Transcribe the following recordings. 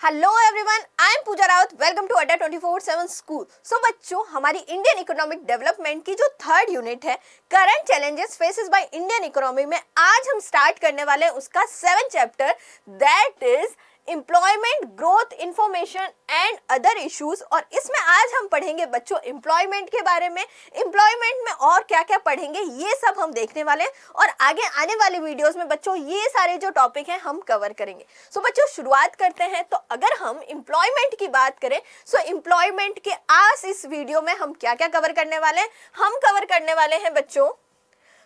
Hello everyone, I am Pooja Rawat. Welcome to Adda 24/7 school. सो बच्चों, हमारी Indian economic development की जो थर्ड यूनिट है, current challenges faces by Indian economy में आज हम स्टार्ट करने वाले हैं उसका 7th chapter, that is employment, growth, information and other issues. और इसमें आज हम पढ़ेंगे बच्चों एम्प्लॉयमेंट के बारे में। एम्प्लॉयमेंट में और क्या क्या पढ़ेंगे ये सब हम देखने वाले हैं और आगे आने वाली वीडियोस में बच्चों ये सारे जो टॉपिक हैं हम कवर करेंगे। सो बच्चों शुरुआत करते हैं। तो अगर हम एम्प्लॉयमेंट की बात करें, सो एम्प्लॉयमेंट के आज इस वीडियो में हम क्या क्या कवर करने वाले हैं, हम कवर करने वाले हैं बच्चों,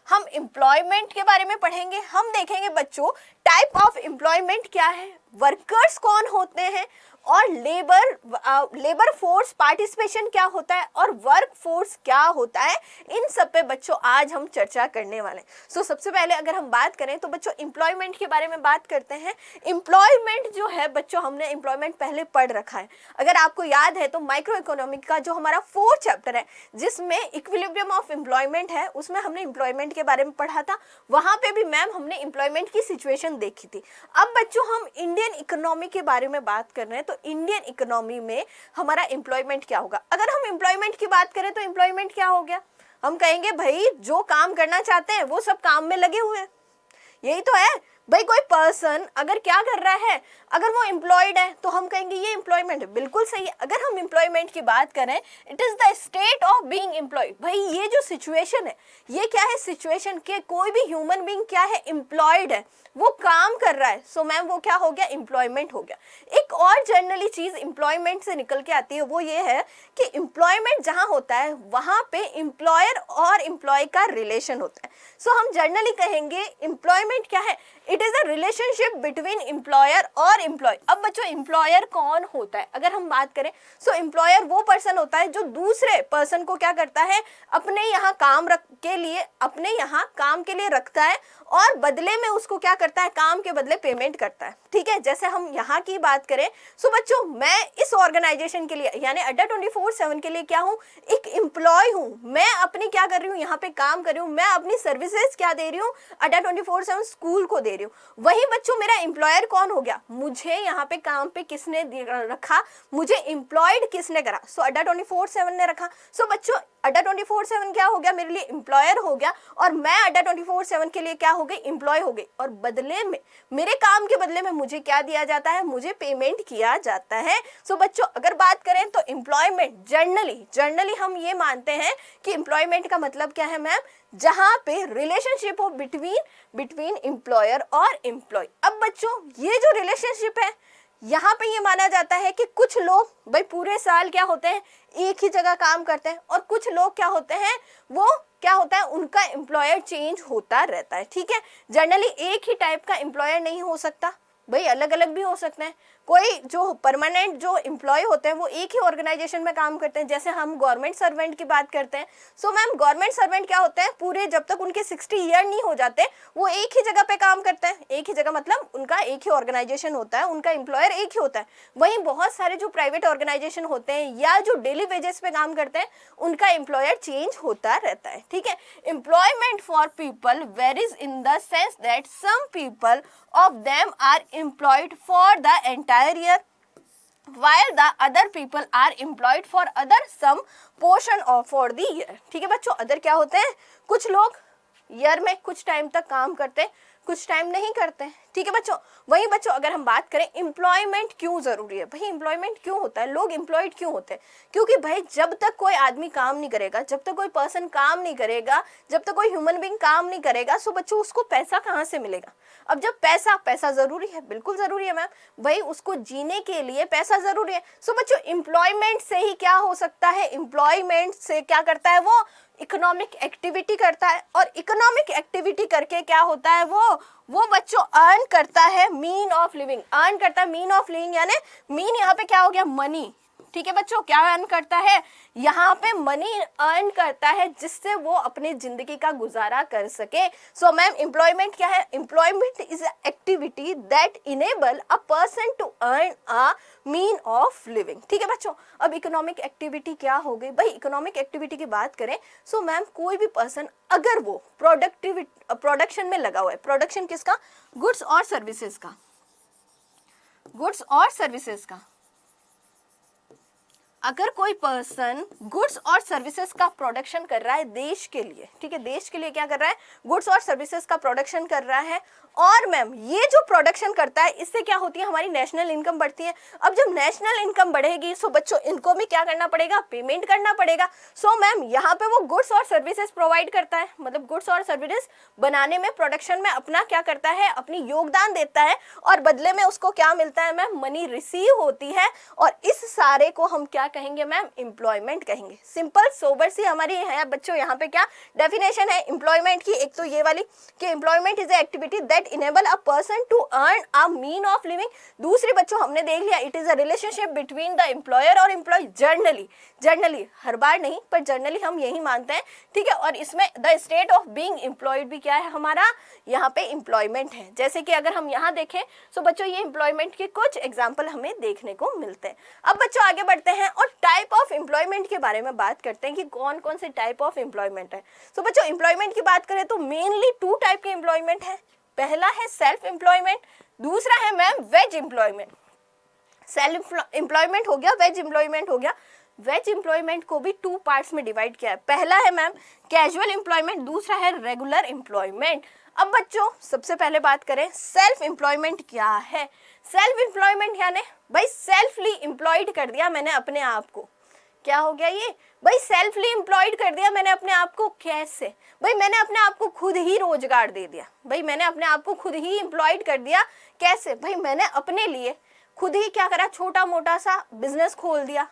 हम एम्प्लॉयमेंट के बारे में पढ़ेंगे। हम देखेंगे बच्चों टाइप ऑफ एम्प्लॉयमेंट क्या है, वर्कर्स कौन होते हैं और लेबर फोर्स पार्टिसिपेशन क्या होता है और वर्क फोर्स क्या होता है, इन सब पे बच्चों आज हम चर्चा करने वाले हैं। सो सबसे पहले अगर हम बात करें तो बच्चों एम्प्लॉयमेंट के बारे में बात करते हैं। एम्प्लॉयमेंट जो है बच्चों, हमने एम्प्लॉयमेंट पहले पढ़ रखा है। अगर आपको याद है तो माइक्रो इकोनॉमिक का जो हमारा 4th चैप्टर है जिसमें इक्विलिब्रियम ऑफ एम्प्लॉयमेंट है, उसमें हमने एम्प्लॉयमेंट के बारे में पढ़ा था। वहां पे भी मैम हमने एम्प्लॉयमेंट की सिचुएशन देखी थी। अब बच्चों हम इंडियन इकोनॉमी के बारे में बात कर रहे हैं, तो इंडियन इकोनॉमी में हमारा एम्प्लॉयमेंट क्या होगा। अगर हम एम्प्लॉयमेंट की बात करें तो एम्प्लॉयमेंट क्या हो गया, हम कहेंगे भाई जो काम करना चाहते हैं वो सब काम में लगे हुए हैं, यही तो है भाई। कोई पर्सन अगर क्या कर रहा है, अगर वो एम्प्लॉयड है तो हम कहेंगे ये एम्प्लॉयमेंट है, बिल्कुल सही है। अगर हम एम्प्लॉयमेंट की बात करें, it is the state of being employed. भाई ये जो सिचुएशन है, ये क्या है सिचुएशन के कोई भी ह्यूमन बीइंग क्या है, एम्प्लॉयड है, वो काम कर रहा है। सो मैम वो क्या हो गया, एम्प्लॉयमेंट हो गया। एक और जनरली चीज एम्प्लॉयमेंट से निकल के आती है, वो ये है कि एम्प्लॉयमेंट जहां होता है वहां पे एम्प्लॉयर और एम्प्लॉय का रिलेशन होता है। सो हम जनरली कहेंगे एम्प्लॉयमेंट क्या है, it is a relationship between employer और एम्प्लॉय। अब बच्चों एम्प्लॉयर कौन होता है, अगर हम बात करें सो एम्प्लॉयर वो पर्सन होता है जो दूसरे पर्सन को क्या करता है, अपने यहाँ काम के लिए रखता है और बदले में उसको क्या करता है, काम के बदले पेमेंट करता है। ठीक है, जैसे हम यहाँ की बात करें, सो बच्चों मैं इस ऑर्गेनाइजेशन के लिए यानी अड्डा 24/7 के लिए क्या हूँ, एक एम्प्लॉय हूँ। मैं अपनी क्या कर रही हूँ, यहाँ पे काम कर रही हूँ, मैं अपनी सर्विसेज क्या दे रही हूँ, अड्डा 24/7 स्कूल को दे रही हूँ। वही बच्चों मेरा एम्प्लॉयर कौन हो गया, मुझे यहाँ पे काम पे किसने रखा, मुझे एम्प्लॉयड किसने करा, सो अड्डा 24/7 ने रखा। सो बच्चों अड्डा 24/7 क्या हो गया, मेरे लिए एम्प्लॉयर हो गया और मैं अड्डा 24/7 के लिए क्या हो गई, एम्प्लॉय हो गई। और बदले में मेरे काम के बदले में मुझे क्या दिया जाता है, मुझे पेमेंट किया जाता है। सो बच्चों अगर बात करें तो एम्प्लॉयमेंट जनरली हम ये मानते हैं कि एम्प्लॉयमेंट का मतलब क्या है मैम, जहां पे रिलेशनशिप हो बिटवीन एम्प्लॉयर और एम्प्लॉय। अब बच्चों ये जो रिलेशनशिप है, यहाँ पे ये माना जाता है कि कुछ लोग भाई पूरे साल क्या होते हैं, एक ही जगह काम करते हैं और कुछ लोग क्या होते हैं, वो क्या होता है, उनका एम्प्लॉयर चेंज होता रहता है। ठीक है, जनरली एक ही टाइप का एम्प्लॉयर नहीं हो सकता, भाई अलग अलग भी हो सकते हैं। कोई जो परमानेंट जो एम्प्लॉय होते हैं वो एक ही ऑर्गेनाइजेशन में काम करते हैं। जैसे हम गवर्नमेंट सर्वेंट की बात करते हैं, सो मैम गवर्नमेंट सर्वेंट क्या होते हैं, पूरे जब तक उनके 60 ईयर नहीं हो जाते वो एक ही जगह पे काम करते हैं। एक ही जगह मतलब उनका एक ही ऑर्गेनाइजेशन होता है, उनका एम्प्लॉयर एक ही होता है। वहीं बहुत सारे जो प्राइवेट ऑर्गेनाइजेशन होते हैं या जो डेली वेजेस पे काम करते हैं, उनका एम्प्लॉयर चेंज होता रहता है। ठीक है, employment for people varies in the sense that some people of them are employed for the entire year while the other people are employed for other some portion of for the year। ठीक है बच्चों, other क्या होते हैं, कुछ लोग year में कुछ टाइम तक काम करते हैं, कुछ टाइम नहीं करते। ठीक है बच्चों, वही बच्चों अगर हम बात करें एम्प्लॉयमेंट क्यों जरूरी है, भाई एम्प्लॉयमेंट क्यों होता है, लोग एम्प्लॉयड क्यों होते हैं, क्योंकि भाई जब तक कोई आदमी काम नहीं करेगा, जब तक कोई पर्सन काम नहीं करेगा, जब तक कोई ह्यूमन बीइंग काम नहीं करेगा, सो बच्चों उसको पैसा कहाँ से मिलेगा। अब जब पैसा जरूरी है, बिल्कुल जरूरी है मैम, भाई उसको जीने के लिए पैसा जरूरी है। सो बच्चों एम्प्लॉयमेंट से ही क्या हो सकता है, एम्प्लॉयमेंट से क्या करता है, वो इकोनॉमिक एक्टिविटी करता है और इकोनॉमिक एक्टिविटी करके क्या होता है, वो बच्चों अर्न करता है मीन ऑफ लिविंग, अर्न करता है मीन ऑफ लिविंग, यानी मीन यहाँ पे क्या हो गया, मनी। ठीक है बच्चों, क्या अर्न करता है, यहाँ पे मनी अर्न करता है जिससे वो अपनी जिंदगी का गुजारा कर सके। सो मैम एम्प्लॉयमेंट क्या है, employment is activity that enable a person to earn a mean of living. ठीक है बच्चों, अब इकोनॉमिक एक्टिविटी क्या हो गई, भाई इकोनॉमिक एक्टिविटी की बात करें, सो मैम कोई भी पर्सन अगर वो प्रोडक्शन में लगा हुआ है, प्रोडक्शन किसका, गुड्स और सर्विसेज का, गुड्स और सर्विसेज का, अगर कोई पर्सन गुड्स और सर्विसेज का प्रोडक्शन कर रहा है देश के लिए, ठीक है, देश के लिए क्या कर रहा है, गुड्स और सर्विसेज का प्रोडक्शन कर रहा है, और मैम ये जो प्रोडक्शन करता है इससे क्या होती है, हमारी नेशनल इनकम बढ़ती है। अब जब नेशनल इनकम बढ़ेगी सो बच्चों इनको भी क्या करना पड़ेगा, पेमेंट करना पड़ेगा। सो मैम यहाँ पे वो गुड्स और सर्विसेज प्रोवाइड करता है, मतलब गुड्स और सर्विसेज बनाने में, प्रोडक्शन में अपना क्या करता है, अपनी योगदान देता है, और बदले में उसको क्या मिलता है मैम, मनी रिसीव होती है, और इस सारे को हम क्या कहेंगे मैम, एम्प्लॉयमेंट कहेंगे। सिंपल सोबर सी हमारी है बच्चों यहाँ पे क्या डेफिनेशन है एम्प्लॉयमेंट की, एक तो ये वाली कि employment is activity that enable a person to earn a mean of living. दूसरी बच्चों हमने देख लिया it is a relationship between the employer और एम्प्लॉय, जर्नली हर बार नहीं पर जर्नली हम यही मानते हैं, ठीक है। और इसमें the state of being employed भी क्या है हमारा, यहाँ पे एम्प्लॉयमेंट है। जैसे कि अगर हम यहाँ देखें तो बच्चों ये एम्प्लॉयमेंट के कुछ एग्जाम्पल हमें देखने को मिलते हैं। अब बच्चों आगे बढ़ते हैं और टाइप ऑफ एम्प्लॉयमेंट के बारे में बात करते हैं कि कौन कौन से टाइप ऑफ एम्प्लॉयमेंट है। तो बच्चों एम्प्लॉयमेंट की बात करें तो मेनली 2 टाइप के एम्प्लॉयमेंट है। पहला है सेल्फ एम्प्लॉयमेंट, दूसरा है ma'am veg employment. Self employment हो गया, वेज एम्प्लॉयमेंट हो गया। वेज एम्प्लॉयमेंट को भी 2 पार्ट्स में डिवाइड किया है। पहला है मैम कैजुअल एम्प्लॉयमेंट, दूसरा है रेगुलर एम्प्लॉयमेंट। अब बच्चों सबसे पहले बात करें सेल्फ एम्प्लॉयमेंट क्या है। सेल्फ एम्प्लॉयमेंट यानी भाई सेल्फली एम्प्लॉयड कर दिया मैंने अपने आप को। क्या हो गया ये, भाई सेल्फली एम्प्लॉयड कर दिया मैंने अपने आप को। कैसे, भाई मैंने अपने आप को खुद ही रोजगार दे दिया, भाई मैंने अपने आप को खुद ही एम्प्लॉयड कर दिया। कैसे, भाई मैंने अपने लिए खुद ही क्या करा, छोटा मोटा सा बिजनेस खोल दिया,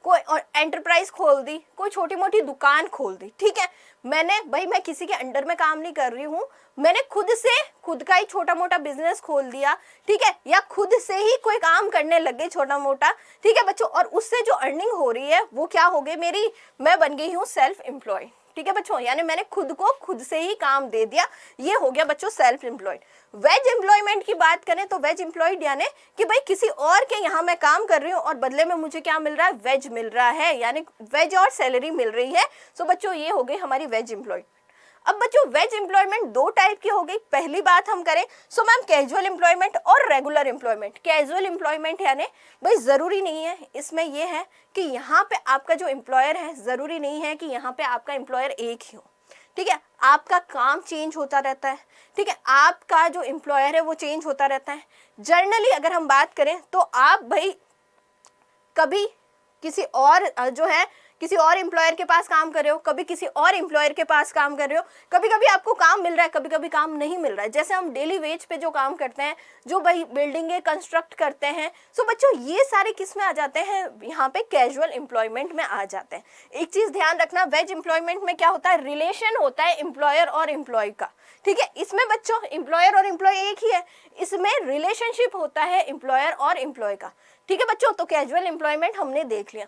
कोई और एंटरप्राइज खोल दी, कोई छोटी मोटी दुकान खोल दी, ठीक है। मैंने भाई मैं किसी के अंडर में काम नहीं कर रही हूँ, मैंने खुद से खुद का ही छोटा मोटा बिजनेस खोल दिया, ठीक है, या खुद से ही कोई काम करने लग गई छोटा मोटा, ठीक है बच्चों, और उससे जो अर्निंग हो रही है वो क्या हो गई मेरी, मैं बन गई हूँ सेल्फ एम्प्लॉयड, ठीक है बच्चों, यानी मैंने खुद को खुद से ही काम दे दिया, ये हो गया बच्चों सेल्फ एम्प्लॉयड। वेज एम्प्लॉयमेंट की बात करें तो वेज एम्प्लॉयड यानी कि भाई किसी और के यहाँ मैं काम कर रही हूँ और बदले में मुझे क्या मिल रहा है, वेज मिल रहा है, यानी वेज और सैलरी मिल रही है। सो बच्चों ये हो गई हमारी वेज एम्प्लॉयड। अब बच्चों वेज एम्प्लॉयमेंट 2 टाइप की हो गई। पहली बात हम करें सो मैम कैजुअल एम्प्लॉयमेंट और रेगुलर एम्प्लॉयमेंट। कैजुअल एम्प्लॉयमेंट यानी भाई जरूरी नहीं है, इसमें यह है कि यहाँ पे आपका जो एम्प्लॉयर है जरूरी नहीं है कि यहाँ पे आपका एम्प्लॉयर एक ही हो, ठीक है, आपका काम चेंज होता रहता है, ठीक है, आपका जो एम्प्लॉयर है वो चेंज होता रहता है। जनरली अगर हम बात करें तो आप भाई कभी किसी और जो है किसी और एम्प्लॉयर के पास काम कर रहे हो, कभी किसी और एम्प्लॉयर के पास काम कर रहे हो, कभी कभी आपको काम मिल रहा है, कभी कभी काम नहीं मिल रहा है। जैसे हम डेली वेज पे जो काम करते हैं, जो भाई बिल्डिंगें कंस्ट्रक्ट करते हैं, सो बच्चों ये सारे किस में आ जाते हैं, यहाँ पे कैजुअल एम्प्लॉयमेंट में आ जाते हैं। एक चीज ध्यान रखना, वेज एम्प्लॉयमेंट में क्या होता है, रिलेशन होता है एम्प्लॉयर और एम्प्लॉय का, ठीक है। इसमें बच्चों एम्प्लॉयर और एम्प्लॉय एक ही है, इसमें रिलेशनशिप होता है एम्प्लॉयर और एम्प्लॉय का, ठीक है बच्चों। तो कैजुअल एम्प्लॉयमेंट हमने देख लिया।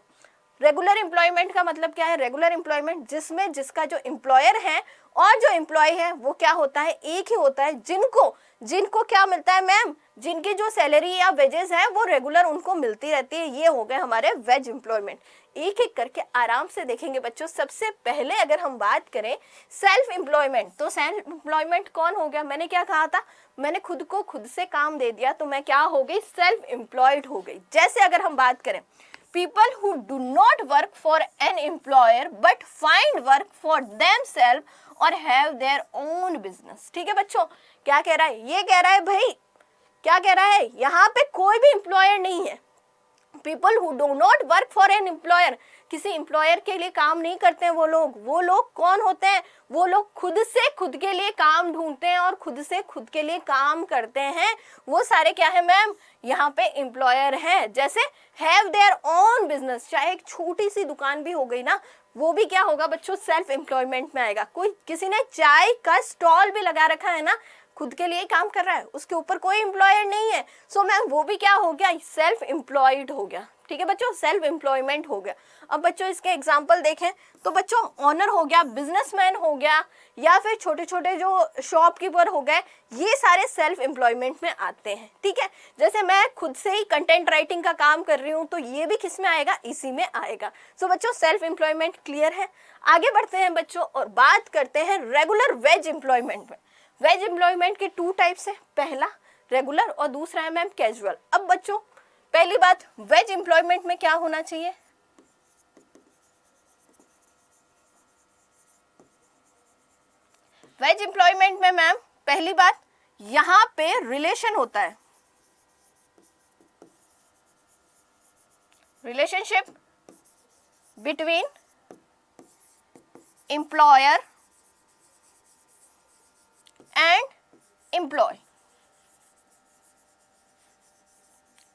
रेगुलर एम्प्लॉयमेंट का मतलब क्या है, रेगुलर एम्प्लॉयमेंट जिसमें जिसका जो एम्प्लॉयर है और जो एम्प्लॉय है वो क्या होता है, एक ही होता है, जिनको क्या मिलता है मैम, जिनकी जो सैलरी या वेजेस है वो रेगुलर उनको मिलती रहती है। ये हो गए हमारे वेज एम्प्लॉयमेंट। एक एक करके आराम से देखेंगे बच्चों। सबसे पहले अगर हम बात करें सेल्फ एम्प्लॉयमेंट, तो सेल्फ एम्प्लॉयमेंट कौन हो गया, मैंने क्या कहा था, मैंने खुद को खुद से काम दे दिया तो मैं क्या हो गई, सेल्फ एम्प्लॉयड हो गई। जैसे अगर हम बात करें people who do not work for an employer but find work for themselves or have their own business, ठीक है बच्चों। क्या कह रहा है, ये कह रहा है भाई, क्या कह रहा है, यहाँ पे कोई भी एम्प्लॉयर नहीं है। People who do not work for an employer, किसी एम्प्लॉयर के लिए काम नहीं करते हैं वो लोग कौन होते हैं, वो लोग खुद से खुद के लिए काम ढूंढते हैं और खुद से खुद के लिए काम करते हैं। वो सारे क्या है मैम, यहाँ पे एम्प्लॉयर हैं। जैसे हैव देयर ओन बिजनेस, चाहे एक छोटी सी दुकान भी हो गई ना, वो भी क्या होगा बच्चों, सेल्फ एम्प्लॉयमेंट में आएगा। कोई किसी ने चाय का स्टॉल भी लगा रखा है ना, खुद के लिए काम कर रहा है, उसके ऊपर कोई एम्प्लॉयर नहीं है, सो मैम वो भी क्या हो गया, सेल्फ एम्प्लॉयड हो गया, ठीक है बच्चों, सेल्फ एम्प्लॉयमेंट हो गया। अब बच्चों इसके एग्जांपल देखें तो बच्चों ऑनर हो गया, बिजनेसमैन हो गया, या फिर छोटे छोटे जो शॉपकीपर हो गए, ये सारे सेल्फ एम्प्लॉयमेंट में आते हैं, ठीक है। जैसे मैं खुद से ही कंटेंट राइटिंग का काम कर रही हूँ तो ये भी किस में आएगा, इसी में आएगा। सो बच्चों सेल्फ एम्प्लॉयमेंट क्लियर है। आगे बढ़ते हैं बच्चों और बात करते हैं रेगुलर वेज एम्प्लॉयमेंट में। वेज एम्प्लॉयमेंट के 2 टाइप्स है, पहला रेगुलर और दूसरा है मैम कैजुअल। अब बच्चों पहली बात, वेज एम्प्लॉयमेंट में क्या होना चाहिए? वेज एम्प्लॉयमेंट में मैम पहली बात, यहां पे रिलेशन होता है, relationship between employer and employ.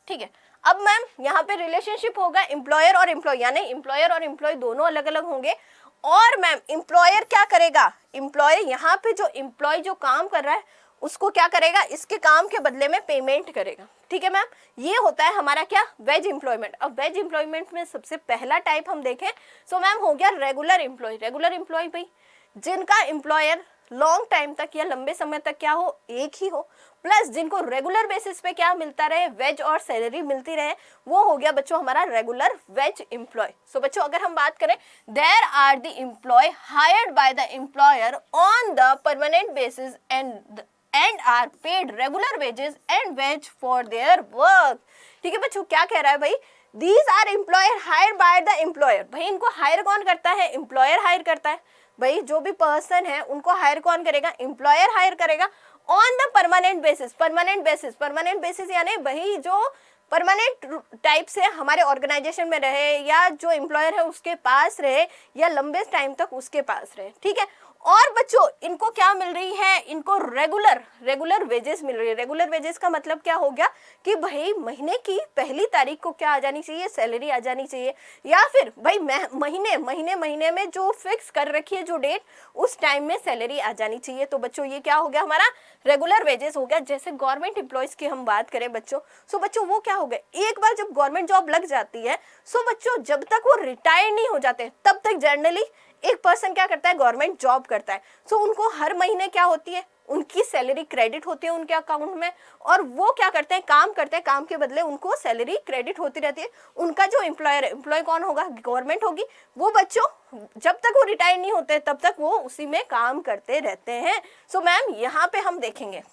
ठीक है, अब मैम यहाँ पे रिलेशनशिप होगा एम्प्लॉयर और एम्प्लॉय, यानी एम्प्लॉयर और एम्प्लॉय दोनों अलग अलग होंगे। और मैम एम्प्लॉयर क्या करेगा? एम्प्लॉयर यहाँ पे जो एम्प्लॉय जो काम कर रहा है उसको क्या करेगा? इसके काम के बदले में पेमेंट करेगा। ठीक है मैम, ये होता है हमारा क्या? Veg employment. अब वेज एम्प्लॉयमेंट में सबसे पहला टाइप हम देखें सो मैम हो गया रेगुलर एम्प्लॉय। रेगुलर एम्प्लॉय भाई जिनका एम्प्लॉयर लॉन्ग टाइम तक या लंबे समय तक क्या हो? एक ही हो, प्लस जिनको रेगुलर बेसिस पे क्या मिलता रहे? वेज और सैलरी मिलती रहे, वो हो गया बच्चों हमारा रेगुलर वेज एम्प्लॉय। सो बच्चों अगर हम बात करें, there are the employ hired by the employer on the permanent basis and are paid regular wages and wage for their work. ठीक है बच्चों, क्या कह रहा है भाई? These are employer hired by the employer. भाई इनको हायर कौन करता है? एम्प्लॉयर हायर करता है। भाई जो भी पर्सन है उनको हायर कौन करेगा? एम्प्लॉयर हायर करेगा on the permanent basis. Permanent basis, permanent basis यानी भाई जो परमानेंट टाइप से हमारे ऑर्गेनाइजेशन में रहे, या जो एम्प्लॉयर है उसके पास रहे, या लंबे टाइम तक उसके पास रहे। ठीक है, और बच्चों इनको क्या मिल रही है? इनको रेगुलर वेजेस मिल रही है। रेगुलर वेजेस का मतलब क्या हो गया कि भाई महीने की पहली तारीख को क्या आ जानी चाहिए? सैलरी आ जानी चाहिए, या फिर भाई महीने में जो फिक्स कर रखी है जो डेट, उस टाइम में सैलरी आ जानी चाहिए। तो बच्चों ये क्या हो गया? हमारा रेगुलर वेजेस हो गया। जैसे गवर्नमेंट एम्प्लॉयज की हम बात करें बच्चों, सो बच्चों वो क्या हो गए? एक बार जब गवर्नमेंट जॉब लग जाती है, सो बच्चों जब तक वो रिटायर नहीं हो जाते तब तक जनरली एक पर्सन क्या करता है? गवर्नमेंट जॉब करता है। सो उनको हर महीने क्या होती है? उनकी सैलरी क्रेडिट होती है उनके अकाउंट में, और वो क्या करते हैं? काम करते हैं, काम के बदले उनको सैलरी क्रेडिट होती रहती है। उनका जो एम्प्लॉयर है, एम्प्लॉय कौन होगा? गवर्नमेंट होगी। वो बच्चों जब तक वो रिटायर नहीं होते तब तक वो उसी में काम करते रहते हैं। सो मैम यहाँ पे हम देखेंगे,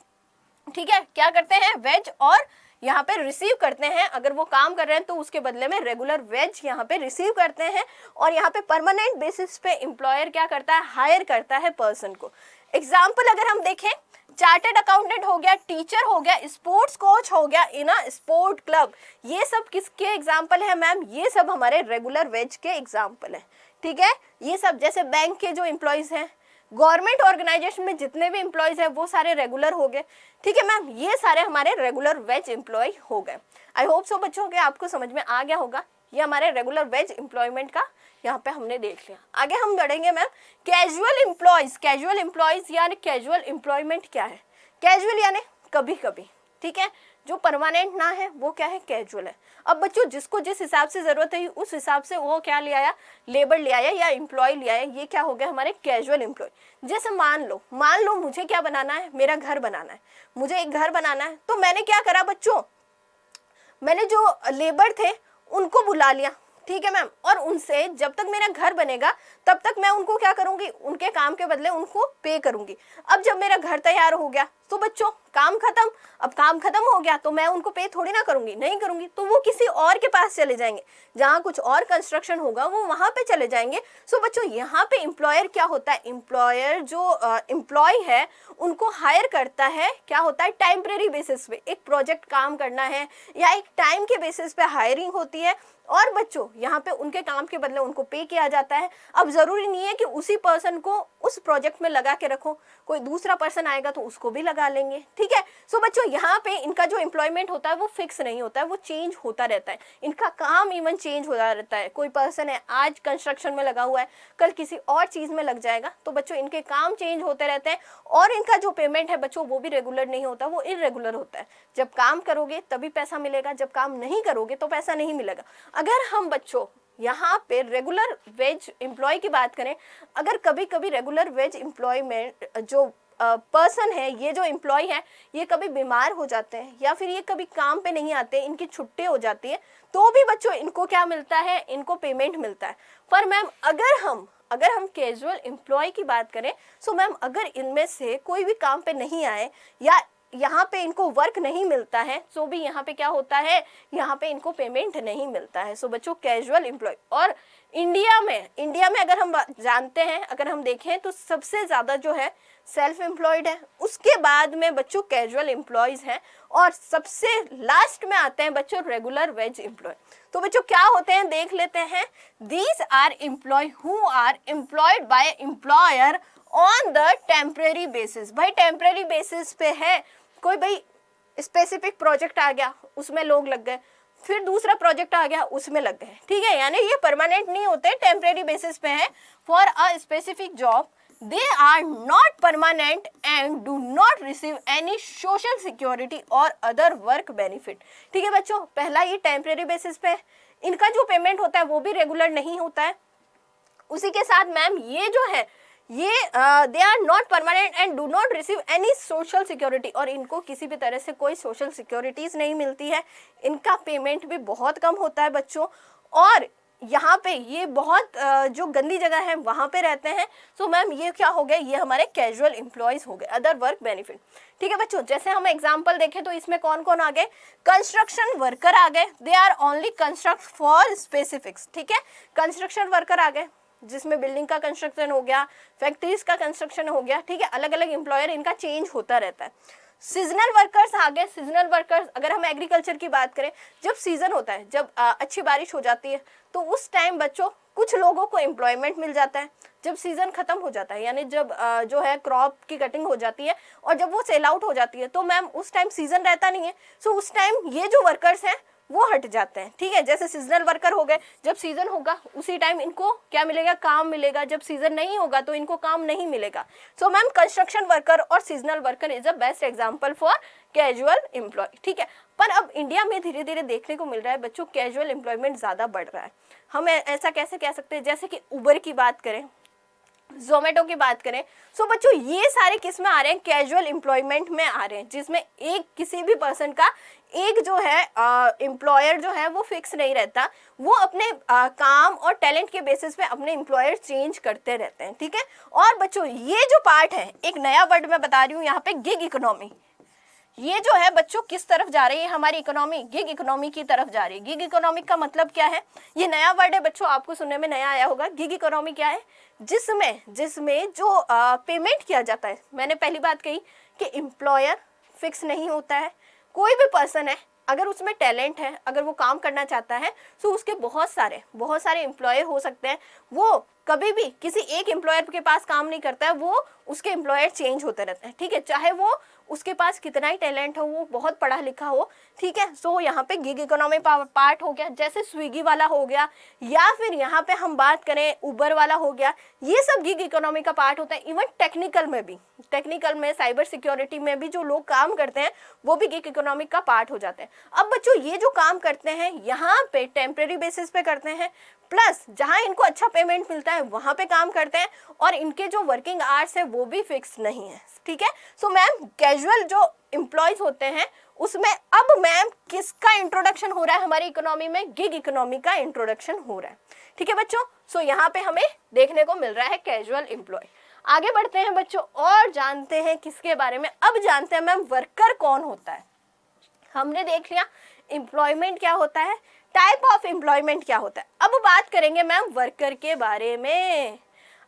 ठीक है, क्या करते हैं? वेज और यहाँ पे रिसीव करते हैं। अगर वो काम कर रहे हैं तो उसके बदले में रेगुलर वेज यहाँ पे रिसीव करते हैं। और यहाँ पे परमानेंट बेसिस पे एम्प्लॉयर क्या करता है? हायर करता है पर्सन को। एग्जाम्पल अगर हम देखें, चार्टर्ड अकाउंटेंट हो गया, टीचर हो गया, स्पोर्ट्स कोच हो गया इन अ स्पोर्ट क्लब, ये सब किसके एग्जाम्पल है मैम? ये सब हमारे रेगुलर वेज के एग्जाम्पल है। ठीक है, ये सब जैसे बैंक के जो एम्प्लॉयज हैं, गवर्नमेंट ऑर्गेनाइजेशन में जितने भी एम्प्लॉयज हैं वो सारे रेगुलर हो गए। ठीक है मैम, ये सारे हमारे रेगुलर वेज एम्प्लॉय हो गए। आई होप सो बच्चों के आपको समझ में आ गया होगा। ये हमारे रेगुलर वेज एम्प्लॉयमेंट का यहाँ पे हमने देख लिया। आगे हम बढ़ेंगे ma'am, casual employees. Casual employees यानी कैजुअल एम्प्लॉयमेंट क्या है? कैजुअल यानी कभी कभी, ठीक है, जो परमानेंट ना है वो क्या है? कैजुअल है। अब बच्चों जिसको जिस हिसाब से जरूरत है उस हिसाब से वो क्या ले आया? लेबर ले आया या एम्प्लॉय ले आया। ये क्या हो गया? हमारे कैजुअल एम्प्लॉय। जैसे मान लो मुझे क्या बनाना है? मेरा घर बनाना है, मुझे एक घर बनाना है। तो मैंने क्या करा बच्चों? मैंने जो लेबर थे उनको बुला लिया। ठीक है मैम, और उनसे जब तक मेरा घर बनेगा तब तक मैं उनको क्या करूंगी? उनके काम के बदले उनको पे करूंगी। अब जब मेरा घर तैयार हो गया तो बच्चों काम खत्म। अब काम खत्म हो गया तो मैं उनको पे थोड़ी ना करूंगी, नहीं करूंगी, तो वो किसी और के पास चले जाएंगे, जहां कुछ और कंस्ट्रक्शन होगा वो वहां पे चले जाएंगे। सो बच्चों यहाँ पे एम्प्लॉयर क्या होता है? एम्प्लॉयर जो एम्प्लॉय है उनको हायर करता है, क्या होता है? टेम्परेरी बेसिस पे, एक प्रोजेक्ट काम करना है या एक टाइम के बेसिस पे हायरिंग होती है, और बच्चों यहाँ पे उनके काम के बदले उनको पे किया जाता है। अब जरूरी नहीं है कि उसी पर्सन को उस प्रोजेक्ट में लगा के रखो, कोई दूसरा पर्सन आएगा तो उसको भी लगा लेंगे। ठीक है, सो बच्चों यहाँ पे इनका जो एम्प्लॉयमेंट होता है वो फिक्स नहीं होता है, वो चेंज होता रहता है। इनका काम इवन चेंज होता रहता है। कोई पर्सन है आज कंस्ट्रक्शन में लगा हुआ है, कल किसी और चीज में लग जाएगा। तो बच्चों इनके काम चेंज होते रहते हैं, और इनका जो पेमेंट है बच्चों वो भी रेगुलर नहीं होता, वो इरेगुलर होता है। जब काम करोगे तभी पैसा मिलेगा, जब काम नहीं करोगे तो पैसा नहीं मिलेगा। अगर हम बच्चों यहाँ पे रेगुलर वेज एम्प्लॉय की बात करें, अगर कभी कभी रेगुलर वेज एम्प्लॉयमेंट जो पर्सन है, ये जो एम्प्लॉय है, ये कभी बीमार हो जाते हैं या फिर ये कभी काम पे नहीं आते, इनकी छुट्टी हो जाती है, तो भी बच्चों इनको क्या मिलता है? इनको पेमेंट मिलता है। पर मैम अगर हम कैजुअल एम्प्लॉय की बात करें, सो मैम अगर इनमें से कोई भी काम पे नहीं आए या यहाँ पे इनको वर्क नहीं मिलता है, सो भी यहाँ पे क्या होता है, यहाँ पे इनको पेमेंट नहीं मिलता है। सो बच्चों कैजुअल एम्प्लॉय, और इंडिया में अगर हम जानते हैं, अगर हम देखें तो सबसे ज़्यादा जो है सेल्फ एम्प्लॉयड है, उसके बाद में बच्चों कैजुअल एम्प्लॉयज हैं, और सबसे लास्ट में आते हैं बच्चों रेगुलर वेज एम्प्लॉय। तो बच्चों क्या होते हैं देख लेते हैं। These are employ who are employed by employer on the temporary basis. भाई टेम्परेरी बेसिस पे है, कोई भाई स्पेसिफिक प्रोजेक्ट आ गया उसमें लोग लग गए, फिर दूसरा प्रोजेक्ट आ गया उसमें लग गए, ठीक है, यानी ये परमानेंट नहीं होते, टेम्परेरी बेसिस पे है for a specific job. They are not permanent and do not receive any social security or other work benefit। ठीक है बच्चों, पहला ये टेम्परेरी बेसिस पे, इनका जो पेमेंट होता है वो भी रेगुलर नहीं होता है। उसी के साथ मैम ये जो है ये they are not permanent and do not receive any social security, और इनको किसी भी तरह से कोई सोशल सिक्योरिटीज नहीं मिलती है, इनका पेमेंट भी बहुत कम होता है बच्चों, और यहाँ पे ये बहुत जो गंदी जगह है वहाँ पे रहते हैं। सो मैम ये क्या हो गया, ये हमारे कैजुअल एम्प्लॉयज हो गए, अदर वर्क बेनिफिट। ठीक है बच्चों, जैसे हम एग्जांपल देखें तो इसमें कौन कौन आ गए, कंस्ट्रक्शन वर्कर आ गए, they are only construct for specifics. ठीक है, कंस्ट्रक्शन वर्कर आ गए जिसमें बिल्डिंग का कंस्ट्रक्शन हो गया, फैक्ट्रीज का कंस्ट्रक्शन हो गया, ठीक है, अलग अलग एम्प्लॉयर, इनका चेंज होता रहता है। सीजनल वर्कर्स आ गए, सीजनल वर्कर्स अगर हम एग्रीकल्चर की बात करें, जब सीजन होता है, जब अच्छी बारिश हो जाती है तो उस टाइम बच्चों कुछ लोगों को एम्प्लॉयमेंट मिल जाता है। जब सीजन खत्म हो जाता है, यानी जब जो है क्रॉप की कटिंग हो जाती है और जब वो सेल आउट हो जाती है, तो मैम उस टाइम सीजन रहता नहीं है, सो उस टाइम ये जो वर्कर्स हैं वो हट जाते हैं। ठीक है, जैसे सीजनल वर्कर हो गए, जब सीजन होगा उसी टाइम इनको क्या मिलेगा, काम मिलेगा, जब सीजन नहीं होगा तो इनको काम नहीं मिलेगा। सो मैम कंस्ट्रक्शन वर्कर और seasonal worker is a best example for casual employ. ठीक है, पर अब इंडिया में धीरे धीरे देखने को मिल रहा है बच्चों कैजुअल एम्प्लॉयमेंट ज़्यादा बढ़ रहा है। हम ऐसा कैसे कह सकते हैं, जैसे कि उबर की बात करें, जोमेटो की बात करें, सो बच्चों ये सारे किस में आ रहे हैं, कैजुअल एम्प्लॉयमेंट में आ रहे हैं, जिसमें एक किसी भी पर्सन का एक जो है एम्प्लॉयर जो है वो फिक्स नहीं रहता, वो अपने काम और टैलेंट के बेसिस पे अपने एम्प्लॉयर चेंज करते रहते हैं। ठीक है, और बच्चों ये जो पार्ट है, एक नया वर्ड मैं बता रही हूँ यहाँ पे, गिग इकोनॉमी, ये जो है बच्चों किस तरफ जा रही है हमारी इकोनॉमी, गिग इकोनॉमी की तरफ जा रही है। गिग इकोनॉमी का मतलब क्या है, ये नया वर्ड है बच्चों, आपको सुनने में नया आया होगा। गिग इकोनॉमी क्या है, जिसमें जो पेमेंट किया जाता है, मैंने पहली बात कही कि एम्प्लॉयर फिक्स नहीं होता है, कोई भी पर्सन है अगर उसमें टैलेंट है, अगर वो काम करना चाहता है, तो उसके बहुत सारे एम्प्लॉयर हो सकते हैं, वो कभी भी किसी एक एम्प्लॉयर के पास काम नहीं करता है, वो उसके एम्प्लॉयर चेंज होते रहते हैं। ठीक है, चाहे वो उसके पास कितना ही टैलेंट हो, वो बहुत पढ़ा लिखा हो। ठीक है, सो यहाँ पे गिग इकोनॉमी पार्ट हो गया, जैसे स्विगी वाला हो गया, या फिर यहाँ पे हम बात करें उबर वाला हो गया, ये सब गिग इकोनॉमी का पार्ट होता है। इवन टेक्निकल में साइबर सिक्योरिटी में भी जो लोग काम करते हैं वो भी गिग इकोनॉमी का पार्ट हो जाते हैं। अब बच्चों ये जो काम करते हैं यहाँ पे टेम्परेरी बेसिस पे करते हैं, प्लस जहाँ इनको अच्छा पेमेंट मिलता है वहाँ पे काम करते हैं, और इनके जो वर्किंग आवर्स है वो भी फिक्स नहीं है। ठीक है, सो मैम कैजुअल जो एम्प्लॉयज होते हैं उसमें अब मैम किसका इंट्रोडक्शन हो रहा है हमारी इकोनॉमी में, गिग इकोनॉमी का इंट्रोडक्शन हो रहा है। ठीक है बच्चों, सो यहाँ पे हमें देखने को मिल रहा है कैजुअल एम्प्लॉय। आगे बढ़ते हैं बच्चों और जानते हैं किसके बारे में, अब जानते हैं मैम वर्कर कौन होता है। हमने देख लिया एम्प्लॉयमेंट क्या होता है, टाइप ऑफ एम्प्लॉयमेंट क्या होता है। अब बात करेंगे मैम वर्कर के बारे में।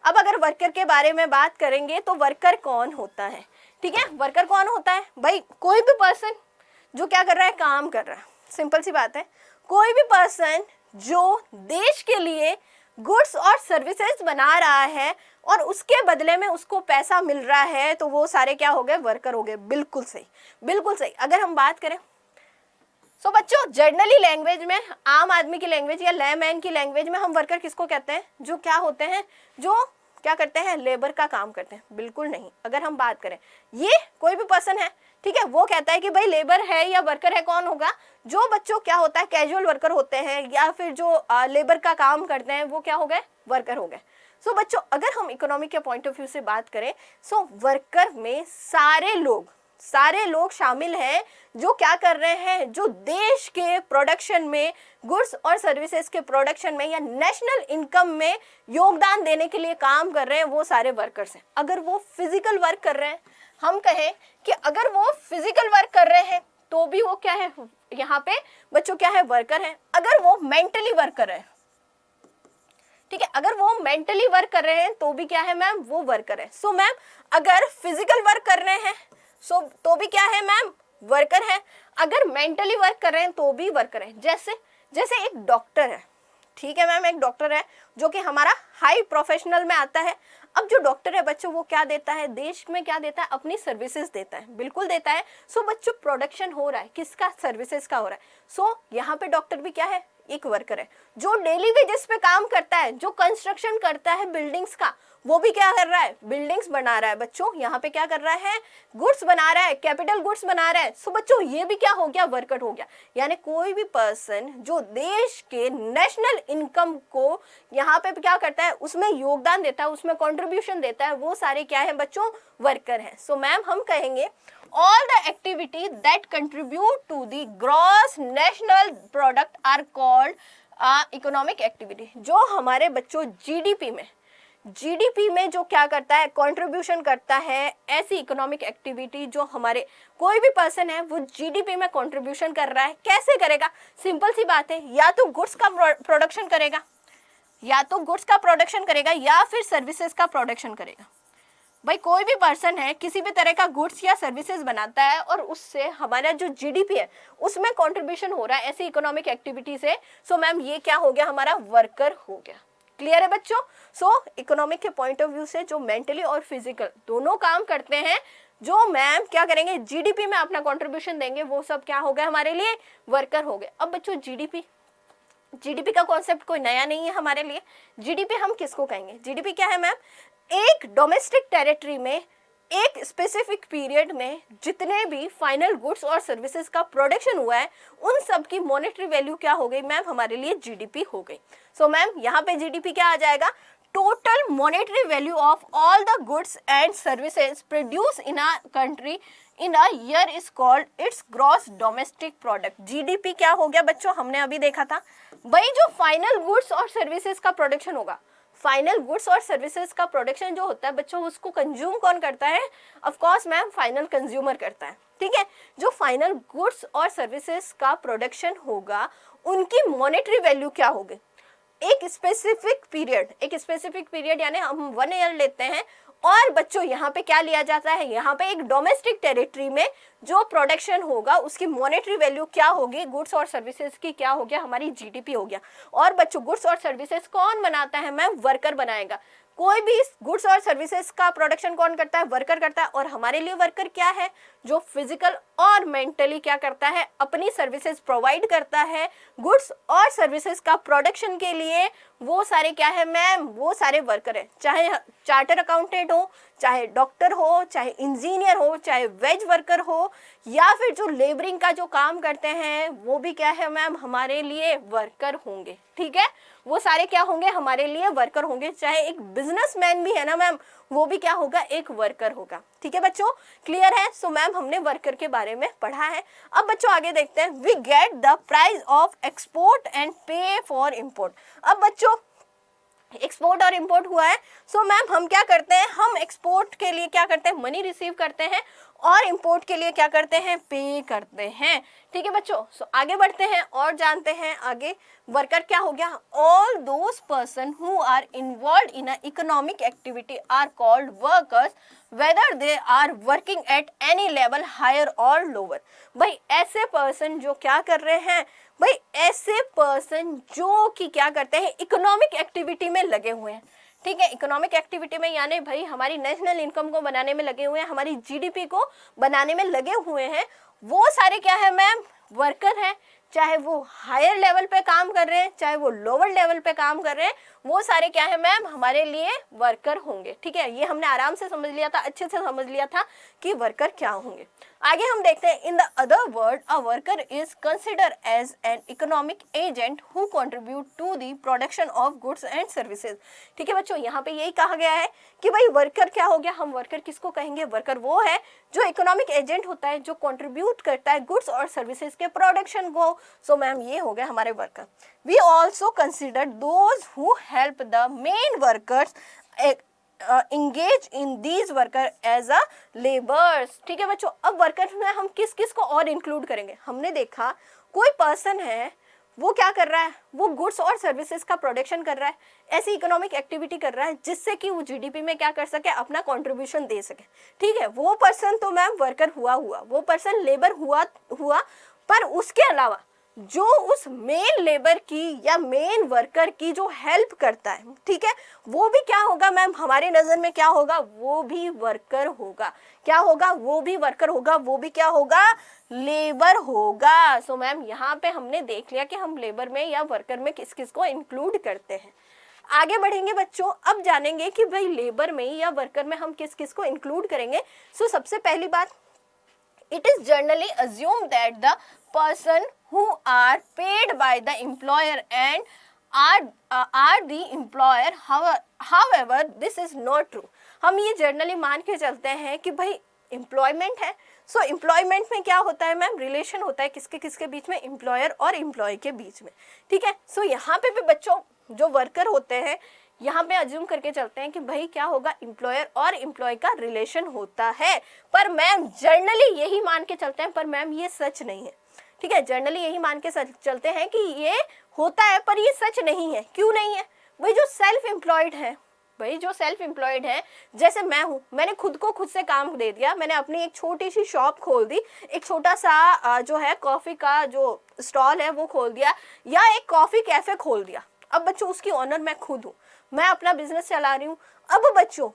अब अगर वर्कर के बारे में बात करेंगे तो वर्कर कौन होता है। ठीक है, वर्कर कौन होता है भाई, कोई भी पर्सन जो क्या कर रहा है, काम कर रहा है, सिंपल सी बात है, कोई भी पर्सन जो देश के लिए गुड्स और सर्विसेज बना रहा है और उसके बदले में उसको पैसा मिल रहा है, तो वो सारे क्या हो गए, वर्कर हो गए। बिल्कुल सही, बिल्कुल सही। अगर हम बात करें सो बच्चों जनरली लैंग्वेज में, आम आदमी की लैंग्वेज या लेमैन की लैंग्वेज में हम वर्कर किसको कहते हैं, जो क्या होते हैं, जो क्या करते हैं, लेबर का काम करते हैं। बिल्कुल नहीं, अगर हम बात करें ये कोई भी पर्सन है, ठीक है, वो कहता है कि भाई लेबर है या वर्कर है, कौन होगा, जो बच्चों क्या होता है कैजुअल वर्कर होते हैं या फिर जो लेबर का काम करते हैं वो क्या हो गए, वर्कर हो गए। सो बच्चों अगर हम इकोनॉमी के पॉइंट ऑफ व्यू से बात करें, सो वर्कर में सारे लोग शामिल हैं जो क्या कर रहे हैं, जो देश के प्रोडक्शन में, गुड्स और सर्विसेज के प्रोडक्शन में या नेशनल इनकम में योगदान देने के लिए काम कर रहे हैं, वो सारे वर्कर्स हैं। अगर वो फिजिकल वर्क कर रहे हैं, हम कहें कि अगर वो फिजिकल वर्क कर रहे हैं तो भी वो क्या है, यहाँ पे बच्चों क्या है, वर्कर है। अगर वो मेंटली वर्क कर रहे हैं, ठीक है, अगर वो मेंटली वर्क कर रहे हैं तो भी क्या है मैम, वो वर्कर है। सो मैम अगर फिजिकल वर्क कर रहे हैं सो तो भी क्या है मैम, वर्कर है। अगर मेंटली वर्क कर रहे हैं तो भी वर्कर है। जैसे एक डॉक्टर है, ठीक है मैम, एक डॉक्टर है जो कि हमारा हाई प्रोफेशनल में आता है। अब जो डॉक्टर है बच्चों वो क्या देता है, देश में क्या देता है, अपनी सर्विसेज देता है, बिल्कुल देता है। सो बच्चों प्रोडक्शन हो रहा है, किसका, सर्विसेज का हो रहा है। सो यहाँ पे डॉक्टर भी क्या है, एक वर्कर है। जो डेली वेजेस पे काम करता है, जो कंस्ट्रक्शन करता है बिल्डिंग्स का, वो भी क्या कर रहा है, बिल्डिंग्स बना रहा है बच्चों। यहाँ पे क्या कर रहा है, गुड्स बना रहा है, कैपिटल गुड्स बना रहा है। सो बच्चों ये भी क्या हो गया, वर्कर हो गया। यानी कोई भी पर्सन जो देश के नेशनल इनकम को यहाँ पे क्या करता है, उसमें योगदान देता है, उसमें कंट्रीब्यूशन देता है, वो सारे क्या है बच्चों, वर्कर है। सो मैम हम कहेंगे all the activity that contribute to the gross national product are called economic activity। जो हमारे बच्चों जीडीपी में जो क्या करता है, कंट्रीब्यूशन करता है, ऐसी इकोनॉमिक एक्टिविटी जो हमारे कोई भी पर्सन है वो जीडीपी में कंट्रीब्यूशन कर रहा है। कैसे करेगा, सिंपल सी बात है, या तो गुड्स का प्रोडक्शन करेगा, या फिर सर्विसेज का प्रोडक्शन करेगा। भाई कोई भी पर्सन है किसी भी तरह का गुड्स या सर्विसेज बनाता है और उससे हमारा जो जीडीपी है उसमें कंट्रीब्यूशन हो रहा है ऐसी इकोनॉमिक एक्टिविटी से। सो मैम ये क्या हो गया, हमारा वर्कर हो गया। क्लियर है बच्चों। सो इकोनॉमिक के पॉइंट ऑफ व्यू से जो मेंटली और फिजिकल दोनों काम करते हैं, जो मैम क्या करेंगे, जीडीपी में अपना कंट्रीब्यूशन देंगे, वो सब क्या हो गए, हमारे लिए वर्कर हो गए। अब बच्चों जीडीपी का कॉन्सेप्ट कोई नया नहीं है हमारे लिए। जीडीपी हम किसको कहेंगे, जीडीपी क्या है मैम, एक डोमेस्टिक टेरिटरी में एक स्पेसिफिक पीरियड में जितने भी फाइनल गुड्स और सर्विसेज का प्रोडक्शन हुआ है उन सब की मॉनेटरी वैल्यू क्या हो गई मैम, हमारे लिए जीडीपी हो गई। सो मैम यहाँ पे जीडीपी क्या आ जाएगा, total monetary value of all the goods and services produce in a country in a year is called its gross domestic product. GDP क्या हो गया बच्चों, हमने अभी देखा था भाई, जो फाइनल गुड्स और सर्विसेज का प्रोडक्शन होगा, फाइनल गुड्स और सर्विसेज का प्रोडक्शन जो होता है बच्चों, उसको कंज्यूम कौन करता है, of course ma'am final consumer करता है। ठीक है, जो फाइनल गुड्स और सर्विसेज का प्रोडक्शन होगा उनकी मॉनेटरी वैल्यू क्या होगी, एक स्पेसिफिक पीरियड यानी हम 1 ईयर लेते हैं। और बच्चों यहाँ पे क्या लिया जाता है, यहाँ पे एक डोमेस्टिक टेरिटरी में जो प्रोडक्शन होगा उसकी मॉनेटरी वैल्यू क्या होगी, गुड्स और सर्विसेज की क्या हो गया, हमारी जीडीपी हो गया। और बच्चों गुड्स और सर्विसेज कौन बनाता है मैम, वर्कर बनाएगा। कोई भी गुड्स और सर्विसेज का प्रोडक्शन कौन करता है, वर्कर करता है। और हमारे लिए वर्कर क्या है, जो फिजिकल और मेंटली क्या करता है, अपनी सर्विसेज प्रोवाइड करता है गुड्स और सर्विसेज का प्रोडक्शन के लिए। वो सारे क्या है मैम, वो सारे वर्कर है। चाहे चार्टर अकाउंटेंट हो, चाहे डॉक्टर हो, चाहे इंजीनियर हो, चाहे वेज वर्कर हो, या फिर जो लेबरिंग का जो काम करते हैं वो भी क्या है मैम, हमारे लिए वर्कर होंगे। ठीक है, वो सारे क्या होंगे, हमारे लिए वर्कर होंगे। चाहे एक बिजनेसमैन भी है ना मैम, वो भी क्या होगा, एक वर्कर होगा। ठीक है बच्चों, क्लियर है। सो मैम हमने वर्कर के बारे में पढ़ा है। अब बच्चों आगे देखते हैं, we get the price of export and pay for import. अब बच्चों एक्सपोर्ट और इंपोर्ट हुआ है। सो मैम हम क्या करते हैं, हम एक्सपोर्ट के लिए क्या करते हैं, मनी रिसीव करते हैं, और इंपोर्ट के लिए क्या करते हैं, पे करते हैं। ठीक है बच्चों, सो आगे बढ़ते हैं और जानते हैं आगे वर्कर क्या हो गया। All those person who are involve in a economic activity are called workers whether they are working at any level higher और लोअर। भाई ऐसे पर्सन जो क्या कर रहे हैं, भाई ऐसे पर्सन जो कि क्या करते हैं, इकोनॉमिक एक्टिविटी में लगे हुए हैं। ठीक है, इकोनॉमिक एक्टिविटी में यानी भाई हमारी नेशनल इनकम को बनाने में लगे हुए हैं, हमारी जीडीपी को बनाने में लगे हुए हैं, वो सारे क्या है मैम, वर्कर हैं। चाहे वो हायर लेवल पे काम कर रहे हैं, चाहे वो लोअर लेवल पे काम कर रहे हैं, वो सारे क्या है मैम, हमारे लिए वर्कर होंगे। ठीक है, ये हमने आराम से समझ लिया था, अच्छे से समझ लिया था कि वर्कर क्या होंगे। आगे हम देखते हैं, in the other word a worker is consider as an economic agent who contribute to the production of goods and services. ठीक है बच्चों, यहाँ पे यही कहा गया है कि भाई वर्कर क्या हो गया, हम वर्कर किसको कहेंगे, वर्कर वो है जो इकोनॉमिक एजेंट होता है, जो कंट्रीब्यूट करता है गुड्स और सर्विसेज के प्रोडक्शन को। सो मैम ये हो गया हमारे worker. We also consider those who help the main workers engage in these worker as a laborers। ठीक है बच्चों, अब वर्कर में हम किस किस को और इंक्लूड करेंगे? हमने देखा कोई पर्सन है वो क्या कर रहा है, वो गुड्स और सर्विसेज का प्रोडक्शन कर रहा है, ऐसी इकोनॉमिक एक्टिविटी कर रहा है जिससे कि वो जीडीपी में क्या कर सके, अपना कंट्रीब्यूशन दे सके। ठीक है, वो पर्सन तो मैम वर्कर हुआ, वो पर्सन लेबर हुआ, पर उसके अलावा जो उस मेन लेबर की या मेन वर्कर की जो हेल्प करता है, ठीक है, वो भी क्या होगा मैम, हमारे नजर में क्या होगा, वो भी वर्कर होगा। क्या होगा? वो भी वर्कर होगा, वो भी क्या होगा, लेबर होगा। सो मैम यहाँ पे हमने देख लिया कि हम लेबर में या वर्कर में किस किस को इंक्लूड करते हैं। आगे बढ़ेंगे बच्चों, अब जानेंगे कि भाई लेबर में या वर्कर में हम किस किस को इंक्लूड करेंगे। सो सबसे पहली बात, it is generally assumed that the person who are paid by the employer and are the employer, however this is not true। हम ये जनरली मान के चलते हैं कि भाई एम्प्लॉयमेंट है, सो एम्प्लॉयमेंट में क्या होता है मैम, रिलेशन होता है किसके किसके बीच में, एम्प्लॉयर और एम्प्लॉय के बीच में। ठीक है, सो यहाँ पे भी बच्चों जो वर्कर होते हैं, यहाँ पे अज्यूम करके चलते हैं कि भाई क्या होगा, एम्प्लॉयर और एम्प्लॉय का रिलेशन होता है। पर मैम जनरली यही मान के चलते हैं, पर मैम ये सच नहीं है। ठीक है, जनरली यही मान के चलते हैं कि ये होता है, पर ये सच नहीं है। क्यों नहीं है? भाई जो सेल्फ एम्प्लॉयड है, जैसे मैं हूँ, मैंने खुद को खुद से काम दे दिया, मैंने अपनी एक छोटी सी शॉप खोल दी, एक छोटा सा जो है कॉफी का जो स्टॉल है वो खोल दिया, या एक कॉफी कैफे खोल दिया। अब बच्चों उसकी ऑनर मैं खुद हूँ, मैं अपना बिजनेस चला रही हूँ। अब बच्चों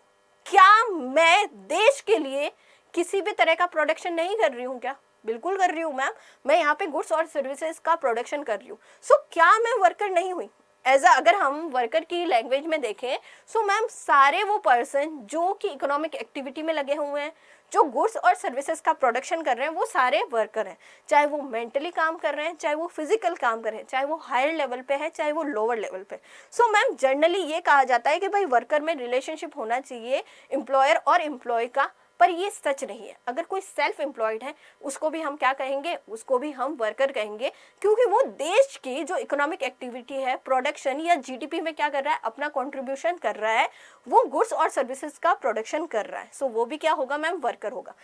क्या मैं देश के लिए किसी भी तरह का प्रोडक्शन नहीं कर रही हूँ क्या? बिल्कुल कर रही हूँ मैम, मैं यहाँ पे गुड्स और सर्विसेज का प्रोडक्शन कर रही हूँ। सो क्या मैं वर्कर नहीं हुई? अगर हम वर्कर की लैंग्वेज में देखें, सो मैम सारे वो पर्सन जो कि इकोनॉमिक एक्टिविटी में लगे हुए हैं, जो गुड्स और सर्विसेज का प्रोडक्शन कर रहे हैं, वो सारे वर्कर हैं। चाहे वो मेंटली काम कर रहे हैं, चाहे वो फिजिकल काम कर रहे हैं, चाहे वो हायर लेवल पे है, चाहे वो लोअर लेवल पे। सो मैम जनरली ये कहा जाता है कि भाई वर्कर में रिलेशनशिप होना चाहिए एम्प्लॉयर और एम्प्लॉय का, पर ये सच नहीं है। अगर कोई सेल्फ एम्प्लॉयड है उसको भी हम क्या कहेंगे, उसको भी हम वर्कर कहेंगे, क्योंकि वो देश की जो इकोनॉमिक एक्टिविटी है, प्रोडक्शन या जीडीपी में क्या कर रहा है, अपना कंट्रीब्यूशन कर रहा है, वो गुड्स और सर्विसेज का प्रोडक्शन कर रहा है। सो वो भी क्या होगा मैम, वर्कर होगा।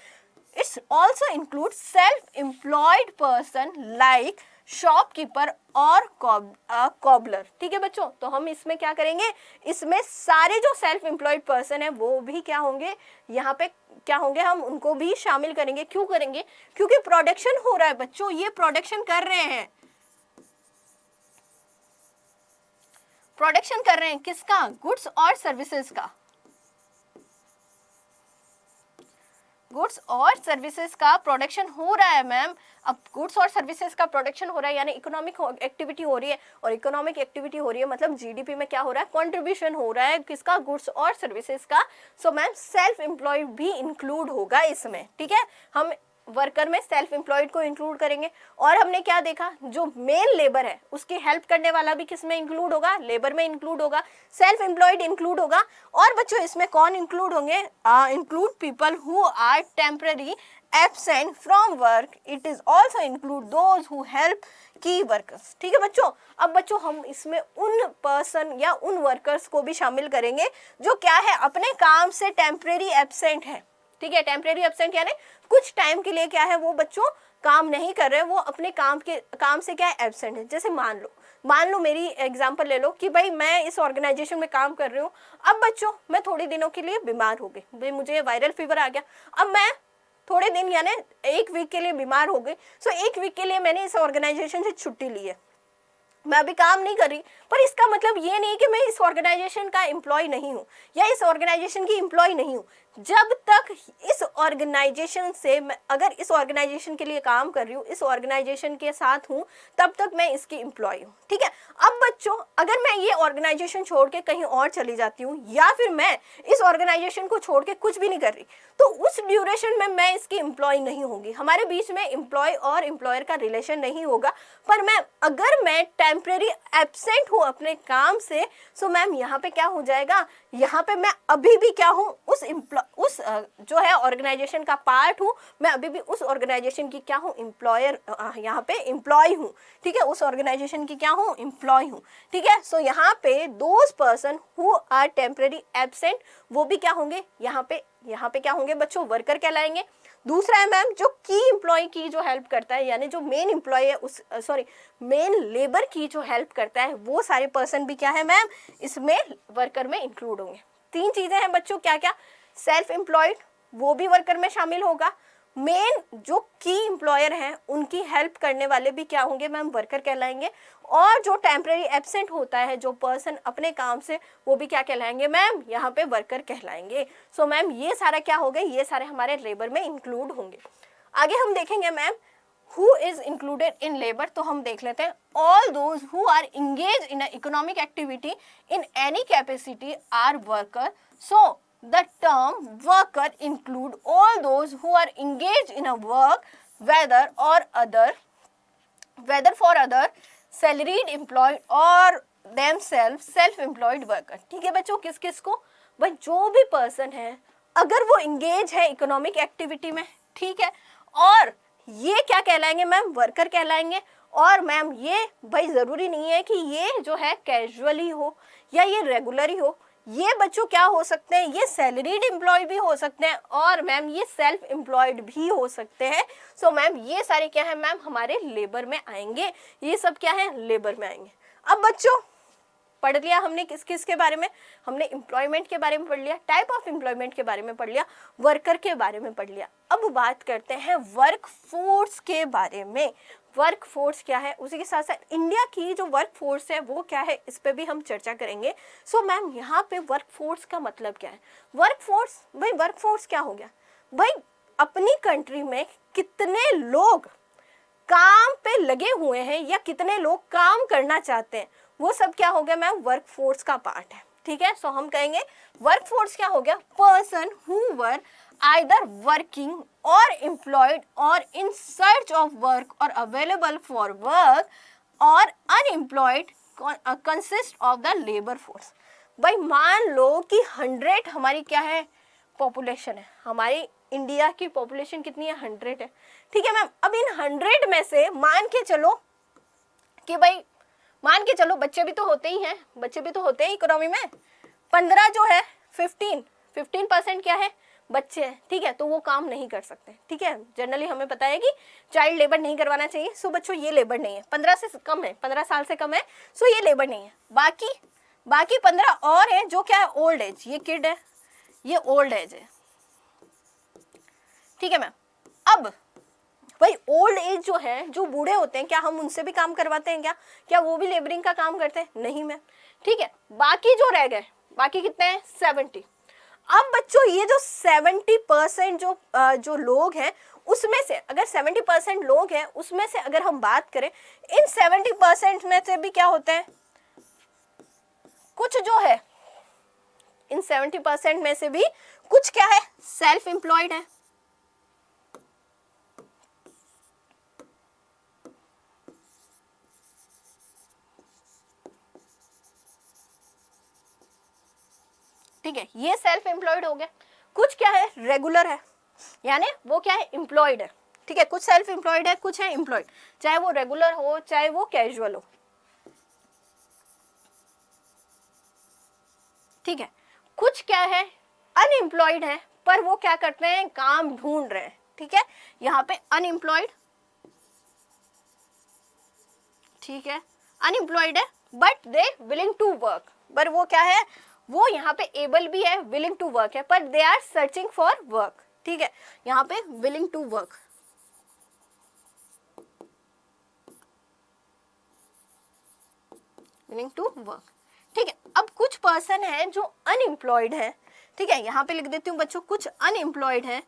It's also include self employed person like shopkeeper और कॉबलर। ठीक है बच्चों, तो हम इसमें क्या करेंगे, इसमें सारे जो सेल्फ एम्प्लॉयड पर्सन है वो भी क्या होंगे, यहाँ पे क्या होंगे, हम उनको भी शामिल करेंगे। क्यों करेंगे? क्योंकि प्रोडक्शन हो रहा है बच्चों, ये प्रोडक्शन कर रहे हैं, प्रोडक्शन कर रहे हैं किसका, गुड्स और सर्विसेज का। गुड्स और सर्विसेज का प्रोडक्शन हो रहा है मैम। अब गुड्स और सर्विसेज का प्रोडक्शन हो रहा है यानी इकोनॉमिक एक्टिविटी हो रही है, और इकोनॉमिक एक्टिविटी हो रही है मतलब जीडीपी में क्या हो रहा है, कंट्रीब्यूशन हो रहा है किसका, गुड्स और सर्विसेज का। सो मैम सेल्फ एम्प्लॉयड भी इंक्लूड होगा इसमें। ठीक है, हम वर्कर में सेल्फ एम्प्लॉयड को इंक्लूड करेंगे। और हमने क्या देखा, जो मेन लेबर है उसकी हेल्प करने वाला भी किस में इंक्लूड होगा, लेबर में इंक्लूड होगा, सेल्फ एम्प्लॉयड इंक्लूड होगा। और बच्चों इसमें कौन इंक्लूड होंगे, include people who are temporary absent from work. It is also include those who help key workers. ठीक है बच्चों, अब बच्चों हम इसमें उन पर्सन या उन वर्कर्स को भी शामिल करेंगे जो क्या है, अपने काम से टेम्पररी एब्सेंट है। ठीक है, टेम्परेरी एब्सेंट यानी कुछ टाइम के लिए क्या है, वो बच्चों काम नहीं कर रहे, वो अपने काम से क्या है, एब्सेंट है। जैसे मान लो मेरी एग्जांपल ले लो कि भाई मैं इस ऑर्गेनाइजेशन में काम कर रही हूँ। अब बच्चों मैं थोड़े दिनों के लिए बीमार हो गई, भाई मुझे वायरल फीवर आ गया, अब मैं थोड़े दिन यानी 1 वीक के लिए बीमार हो गई। सो 1 वीक के लिए मैंने इस ऑर्गेनाइजेशन से छुट्टी ली है, मैं अभी काम नहीं कर रही, पर इसका मतलब ये नहीं कि मैं इस ऑर्गेनाइजेशन का एम्प्लॉय नहीं हूँ या इस ऑर्गेनाइजेशन की एम्प्लॉय नहीं हूँ। जब तक इस ऑर्गेनाइजेशन से मैं, अगर इस ऑर्गेनाइजेशन के लिए काम कर रही हूँ, इस ऑर्गेनाइजेशन के साथ हूँ, तब तक मैं इसकी एम्प्लॉय हूँ। ठीक है, अब बच्चों अगर मैं ये ऑर्गेनाइजेशन छोड़ के कहीं और चली जाती हूँ, या फिर मैं इस ऑर्गेनाइजेशन को छोड़ के कुछ भी नहीं कर रही, तो उस ड्यूरेशन में मैं इसकी एम्प्लॉय नहीं होगी, हमारे बीच में एम्प्लॉय और एम्प्लॉयर का रिलेशन नहीं होगा। पर अगर मैं टेम्परेरी एब्सेंट हूँ अपने काम से, सो मैम यहाँ पे क्या हो जाएगा, यहाँ पे मैं अभी भी क्या हूँ, जो है ऑर्गेनाइजेशन का पार्ट हूँ, मैं अभी भी उस ऑर्गेनाइजेशन की क्या हूँ, एम्प्लॉयर, यहाँ पे एम्प्लॉय हूँ, ठीक है, उस ऑर्गेनाइजेशन की क्या हूँ, एम्प्लॉय हूँ, ठीक है। सो यहाँ पे those person who are temporary absent, वो भी क्या होंगे, यहाँ पे क्या होंगे बच्चों, वर्कर कहलाएंगे। दूसरा है मैम जो की एम्प्लॉय की जो हेल्प करता है, यानी जो मेन एम्प्लॉय है उस मेन लेबर की जो हेल्प करता है, वो सारे पर्सन भी क्या है मैम, इसमें वर्कर में इंक्लूड होंगे। तीन चीजें हैं बच्चों, क्या क्या, सेल्फ एम्प्लॉयड वो भी वर्कर में शामिल होगा, मेन जो की एम्प्लॉयर हैं उनकी हेल्प करने वाले भी क्या होंगे मैम, वर्कर कहलाएंगे, और जो टेम्पररी एब्सेंट होता है जो पर्सन अपने काम से, वो भी क्या कहलाएंगे मैम, यहाँ पे वर्कर कहलाएंगे। सो मैम ये सारा क्या हो गए, ये सारे हमारे लेबर में इंक्लूड होंगे। आगे हम देखेंगे ma'am who is included in labour, तो हम देख लेते हैं all those who are engage in economic activity in any capacity are worker. So the term worker include all those who are engaged in a work whether for other salaried employed or themselves self employed worker। ठीक है बच्चों, किस किस को, भाई जो भी person है अगर वो इंगेज है इकोनॉमिक एक्टिविटी में, ठीक है, और ये क्या कहलाएंगे मैम, वर्कर कहलाएंगे। और मैम ये भाई जरूरी नहीं है कि ये जो है कैजुअली हो या ये रेगुलर ही हो, ये बच्चों क्या हो सकते हैं, ये सैलरीड एम्प्लॉय भी हो सकते हैं, और मैम ये सेल्फ एम्प्लॉयड भी हो सकते हैं। सो मैम ये सारे क्या है मैम, हमारे लेबर में आएंगे, ये सब क्या है, लेबर में आएंगे। अब बच्चों पढ़ लिया हमने किस किस के बारे में, हमने एम्प्लॉयमेंट के बारे में पढ़ लिया, टाइप ऑफ एम्प्लॉयमेंट के बारे में पढ़ लिया, वर्कर के बारे में पढ़ लिया। अब बात करते हैं वर्क फोर्स के बारे में। वर्क फोर्स क्या है, उसी के साथ साथ इंडिया की जो वर्क फोर्स है वो क्या है, इस पे भी हम चर्चा करेंगे। सो मैम यहाँ पे वर्क फोर्स का मतलब क्या है, वर्क फोर्स, भाई वर्क फोर्स क्या हो गया, भाई अपनी कंट्री में कितने लोग काम पे लगे हुए हैं या कितने लोग काम करना चाहते हैं, वो सब क्या हो गया मैम, वर्क फोर्स का पार्ट है, ठीक है। सो हम कहेंगे वर्क फोर्स क्या हो गया, person who were either working or employed or in search of work or available for work or unemployed consist of the labor force। भाई मान लो कि 100 हमारी क्या है, पॉपुलेशन है, हमारी इंडिया की पॉपुलेशन कितनी है, 100 है, ठीक है मैम। अब इन 100 में से मान के चलो कि भाई मान के चलो बच्चे भी तो होते ही हैं, बच्चे भी तो होते हैं इकोनॉमी में, 15 जो है 15% क्या है, बच्चे हैं, ठीक है, तो वो काम नहीं कर सकते, ठीक है। जनरली हमें पता है कि चाइल्ड लेबर नहीं करवाना चाहिए। सो बच्चों ये लेबर नहीं है, 15 से कम है, 15 साल से कम है, सो ये लेबर नहीं है। बाकी 15 और है जो क्या है, ओल्ड एज, ये किड है, ये ओल्ड एज है, ठीक है मैम। अब भाई ओल्ड एज जो है, जो बूढ़े होते हैं, क्या हम उनसे भी काम करवाते हैं, क्या वो भी लेबरिंग का काम करते हैं, नहीं मैम, ठीक है। बाकी जो रह गए, बाकी कितने हैं, 70। अब बच्चों ये जो 70% जो लोग हैं, उसमें से अगर 70% लोग हैं, उसमें से अगर हम बात करें, इन 70% में से भी क्या होते हैं, कुछ जो है, इन 70% में से भी कुछ क्या है, सेल्फ एम्प्लॉयड है, ठीक है, ये सेल्फ एम्प्लॉयड हो गया। कुछ क्या है, रेगुलर है, यानी वो क्या है, एम्प्लॉयड है, ठीक है। कुछ सेल्फ एम्प्लॉयड है, कुछ है एम्प्लॉयड, चाहे वो रेगुलर हो चाहे वो कैजुअल हो, ठीक है। कुछ क्या है, अनएम्प्लॉयड है, पर वो क्या करते हैं, काम ढूंढ रहे हैं, ठीक है। यहाँ पे अनएम्प्लॉयड, ठीक है, अनएम्प्लॉयड है, but they willing to work, पर वो क्या है, वो यहाँ पे एबल भी है, विलिंग टू वर्क है, पर they are searching for work, ठीक है। यहाँ पे willing to work, willing to work, ठीक है। अब कुछ पर्सन है जो अनएम्प्लॉयड है, ठीक है, यहाँ पे लिख देती हूँ बच्चों, कुछ अनएम्प्लॉयड है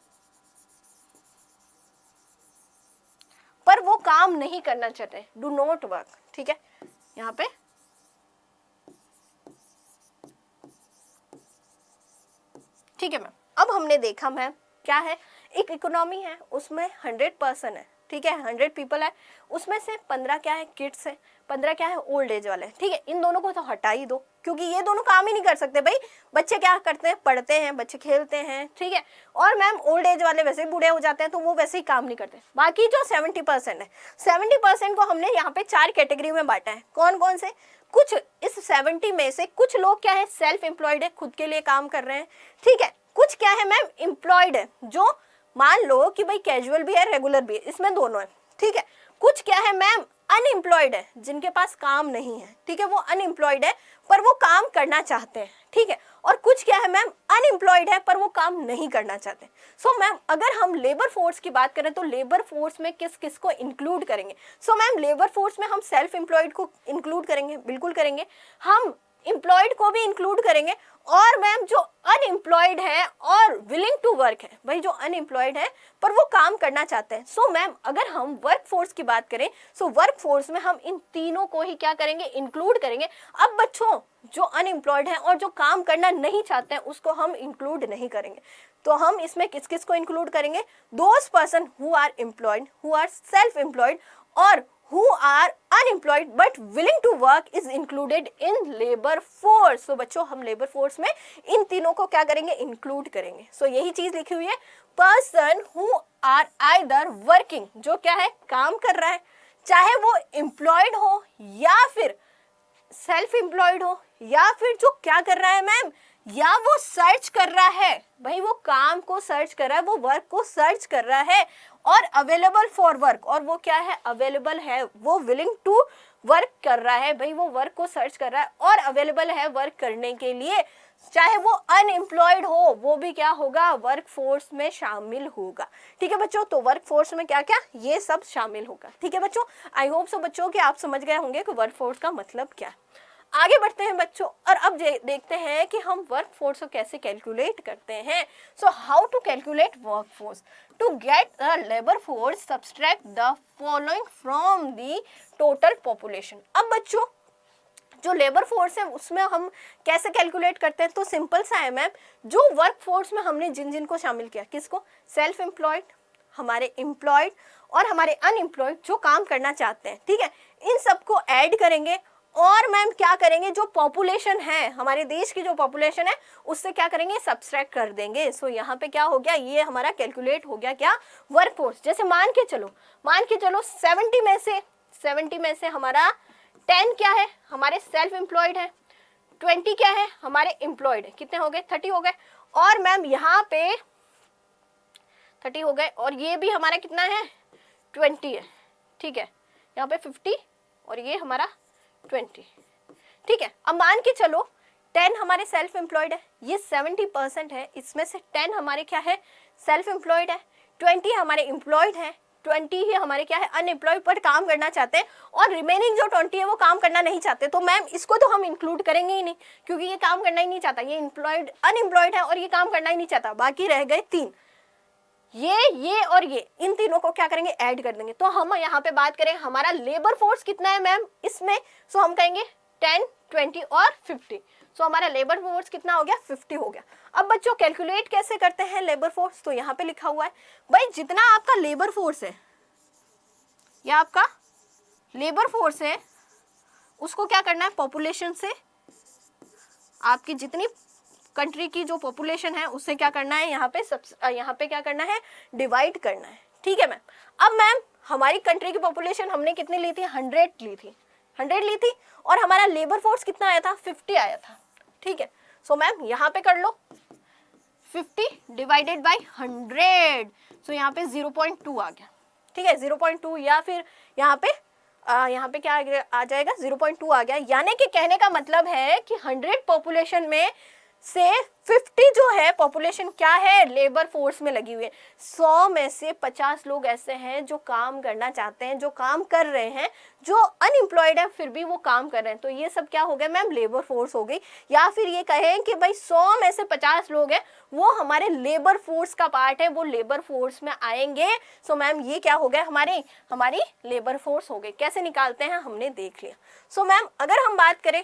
पर वो काम नहीं करना चाहते, डू नॉट वर्क, ठीक है, यहाँ पे ठीक है मैम। अब हमने देखा मैम क्या है, एक इकोनॉमी है, उसमें 100 पर्सन है, ठीक है, 100 पीपल है, उसमें से 15 क्या है किड्स है, 15 क्या है ओल्ड एज वाले, ठीक है। इन दोनों को तो हटा ही दो, क्योंकि ये दोनों काम ही नहीं कर सकते भाई। बच्चे क्या करते हैं, पढ़ते हैं, बच्चे खेलते हैं, ठीक है। और मैम ओल्ड एज वाले वैसे ही बूढ़े हो जाते हैं, तो वो वैसे ही काम नहीं करते। बाकी जो 70% है, 70% को हमने यहाँ पे 4 कैटेगरी में बांटा है। कौन कौन से, कुछ इस 70 में से कुछ लोग क्या है सेल्फ एम्प्लॉयड है, खुद के लिए काम कर रहे हैं, ठीक है। कुछ क्या है मैम एम्प्लॉयड है, जो मान लो कि भाई कैजुअल भी है रेगुलर भी है, इसमें दोनों है, ठीक है। कुछ क्या है मैम अनएम्प्लॉयड है, जिनके पास काम नहीं है, ठीक है, वो अनएम्प्लॉयड है पर वो काम करना चाहते हैं, ठीक है। और कुछ क्या है मैम अनएम्प्लॉयड है पर वो काम नहीं करना चाहते। सो मैम अगर हम लेबर फोर्स की बात करें तो लेबर फोर्स में किस किस को इंक्लूड करेंगे। सो मैम लेबर फोर्स में हम सेल्फ एम्प्लॉयड को इंक्लूड करेंगे, बिल्कुल करेंगे, हम एम्प्लॉयड को भी इंक्लूड करेंगे, और मैम जो अनएम्प्लॉयड है और विलिंग टू वर्क है, भाई जो अनएम्प्लॉयड है पर वो काम करना चाहते हैं। सो मैम अगर हम वर्क फोर्स की बात करें, सो वर्क फोर्स में हम इन तीनों को ही क्या करेंगे, इंक्लूड करेंगे। अब बच्चों जो अनएम्प्लॉयड है और जो काम करना नहीं चाहते हैं उसको हम इंक्लूड नहीं करेंगे। तो हम इसमें किस किस को इंक्लूड करेंगे, those person who are employed, who are self employed और who are unemployed but willing to work is included in labor force। so बच्चों हम labor force में इन तीनों को क्या करेंगे, include करेंगे। so यही चीज लिखी हुई है, person who are either working, जो क्या है काम कर रहा है, चाहे वो employed हो या फिर सेल्फ एम्प्लॉयड हो, या फिर जो क्या कर रहा है मैम, या वो सर्च कर रहा है, भाई वो काम को सर्च कर रहा है, वो वर्क को सर्च कर रहा है, और अवेलेबल फॉर वर्क, और वो क्या है अवेलेबल है, वो विलिंग टू वर्क कर रहा है, भाई वो वर्क को सर्च कर रहा है और अवेलेबल है वर्क करने के लिए, चाहे वो अनएम्प्लॉयड हो, वो भी क्या होगा, वर्क फोर्स में शामिल होगा, ठीक है बच्चों। तो वर्क फोर्स में क्या क्या ये सब शामिल होगा, ठीक है बच्चों। आई होप सो बच्चों कि आप समझ गए होंगे कि वर्क फोर्स का मतलब क्या है। आगे बढ़ते हैं बच्चों, और अब देखते हैं कि हम वर्क फोर्स को कैसे कैलकुलेट करते हैं। So how to calculate work force, to get the labour force subtract the following from the total population. अब बच्चों जो लेबर फोर्स है उसमें हम कैसे कैलकुलेट करते हैं, तो सिंपल सा है मैम, जो वर्क फोर्स में हमने जिन जिन को शामिल किया, किसको, सेल्फ एम्प्लॉयड, हमारे एम्प्लॉयड और हमारे अनएम्प्लॉयड जो काम करना चाहते हैं, ठीक है, इन सबको ऐड करेंगे, और मैम क्या करेंगे, जो पॉपुलेशन है हमारे देश की जो पॉपुलेशन है उससे क्या करेंगे, सब्सट्रैक्ट कर देंगे। सो यहाँ पे क्या हो गया, ये हमारा कैलकुलेट हो गया क्या, वर्क फोर्स। जैसे मान के चलो 70 में से हमारा 10 क्या है, हमारे सेल्फ एम्प्लॉयड है, 20 क्या है, हमारे एम्प्लॉयड है, कितने हो गए, 30 हो गए, और मैम यहाँ पे 30 हो गए, और ये भी हमारा कितना है, 20 है, ठीक है, यहाँ पे 50 और ये हमारा 20, ठीक है। अब मान के चलो 10 हमारे सेल्फ एम्प्लॉयड है, ये 70% है, इसमें से 10 हमारे क्या है, सेल्फ एम्प्लॉयड है, 20 हमारे एम्प्लॉयड है, 20 ही हमारे क्या है, अनएम्प्लॉयड पर काम करना चाहते हैं, और रिमेनिंग जो 20 है वो काम करना नहीं चाहते। तो मैम इसको तो हम इंक्लूड करेंगे ही नहीं, क्योंकि ये काम करना ही नहीं चाहता, ये एम्प्लॉयड अनएम्प्लॉयड है और ये काम करना ही नहीं चाहता। बाकी रह गए 3, ये और ये, इन तीनों को क्या करेंगे, ऐड कर देंगे। तो हम यहाँ पे बात करें हमारा लेबर फोर्स कितना है मैम इसमें, सो हम कहेंगे 10, 20 और 50। सो हमारा लेबर फोर्स कितना हो गया, 50 हो गया। अब बच्चों कैलकुलेट कैसे करते हैं लेबर फोर्स, तो यहाँ पे लिखा हुआ है भाई जितना आपका लेबर फोर्स है, या आपका लेबर फोर्स है, उसको क्या करना है, पॉपुलेशन से, आपकी जितनी कंट्री की जो पॉपुलेशन है उससे क्या करना है, यहाँ पे क्या करना है, डिवाइड करना है, ठीक है मैम। अब मैम हमारी कंट्री की पॉपुलेशन हमने कितनी ली थी, 100 ली थी, और हमारा लेबर फोर्स कितना आया था, 50 आया था, ठीक है। सो मैम यहाँ पे कर लो 50 डिवाइडेड बाई 100, सो यहाँ पे 0.2 आ गया, ठीक है, 0.2, या फिर यहाँ पे क्या आ जाएगा, 0.2 आ गया। यानी कि कहने का मतलब है कि 100 पॉपुलेशन में से 50 जो है पॉपुलेशन क्या है, लेबर फोर्स में लगी हुई है। 100 में से 50 लोग ऐसे हैं जो काम करना चाहते हैं, जो काम कर रहे हैं, जो अनएम्प्लॉयड है फिर भी वो काम कर रहे हैं। तो ये सब क्या हो गया मैम, लेबर फोर्स हो गई। या फिर ये कहें कि भाई 100 में से 50 लोग हैं वो हमारे लेबर फोर्स का पार्ट है, वो लेबर फोर्स में आएंगे। सो मैम ये क्या हो गया, हमारी लेबर फोर्स हो गई। कैसे निकालते हैं हमने देख लिया। सो मैम अगर हम बात करें,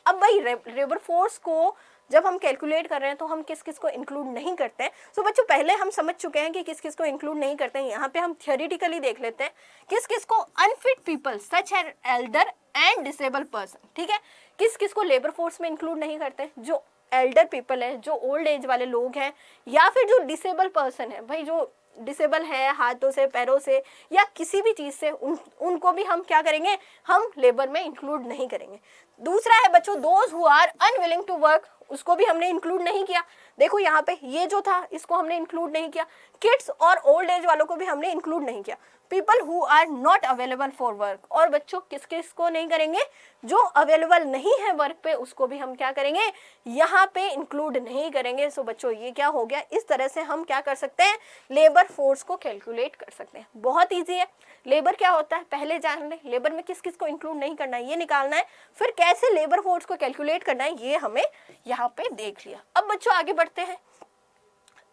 अब भाई लेबर फोर्स को जब हम कैलकुलेट कर रहे हैं तो हम किस किस को इंक्लूड नहीं करते हैं। सो बच्चों पहले हम समझ चुके हैं कि किस किस को इंक्लूड नहीं करते हैं। यहाँ पे हम थियोरिटिकली देख लेते हैं किस किस को unfit people such as elder and disable person, ठीक है, किस किस को लेबर फोर्स में इंक्लूड नहीं करते, जो एल्डर पीपल है, जो ओल्ड एज वाले लोग हैं, या फिर जो डिसेबल पर्सन है, भाई जो डिसेबल है हाथों से पैरों से या किसी भी चीज़ से, उनको भी हम क्या करेंगे, हम लेबर में इंक्लूड नहीं करेंगे। दूसरा है बच्चों those who are unwilling to work, उसको भी हमने इंक्लूड नहीं किया। देखो यहाँ पे ये जो था इसको हमने इंक्लूड नहीं किया। किड्स और ओल्ड एज वालों को भी हमने इंक्लूड नहीं किया। People who are not available for work, और बच्चों किस किस को नहीं करेंगे, जो अवेलेबल नहीं है वर्क पे उसको भी हम क्या करेंगे, यहाँ पे इंक्लूड नहीं करेंगे। सो बच्चों ये क्या हो गया, इस तरह से हम क्या कर सकते हैं, लेबर फोर्स को कैलकुलेट कर सकते हैं। बहुत ईजी है। लेबर क्या होता है पहले जान लें, लेबर में किस किस को इंक्लूड नहीं करना है ये निकालना है, फिर कैसे लेबर फोर्स को कैलकुलेट करना है ये हमें यहाँ पे देख लिया। अब बच्चों आगे बढ़ते हैं।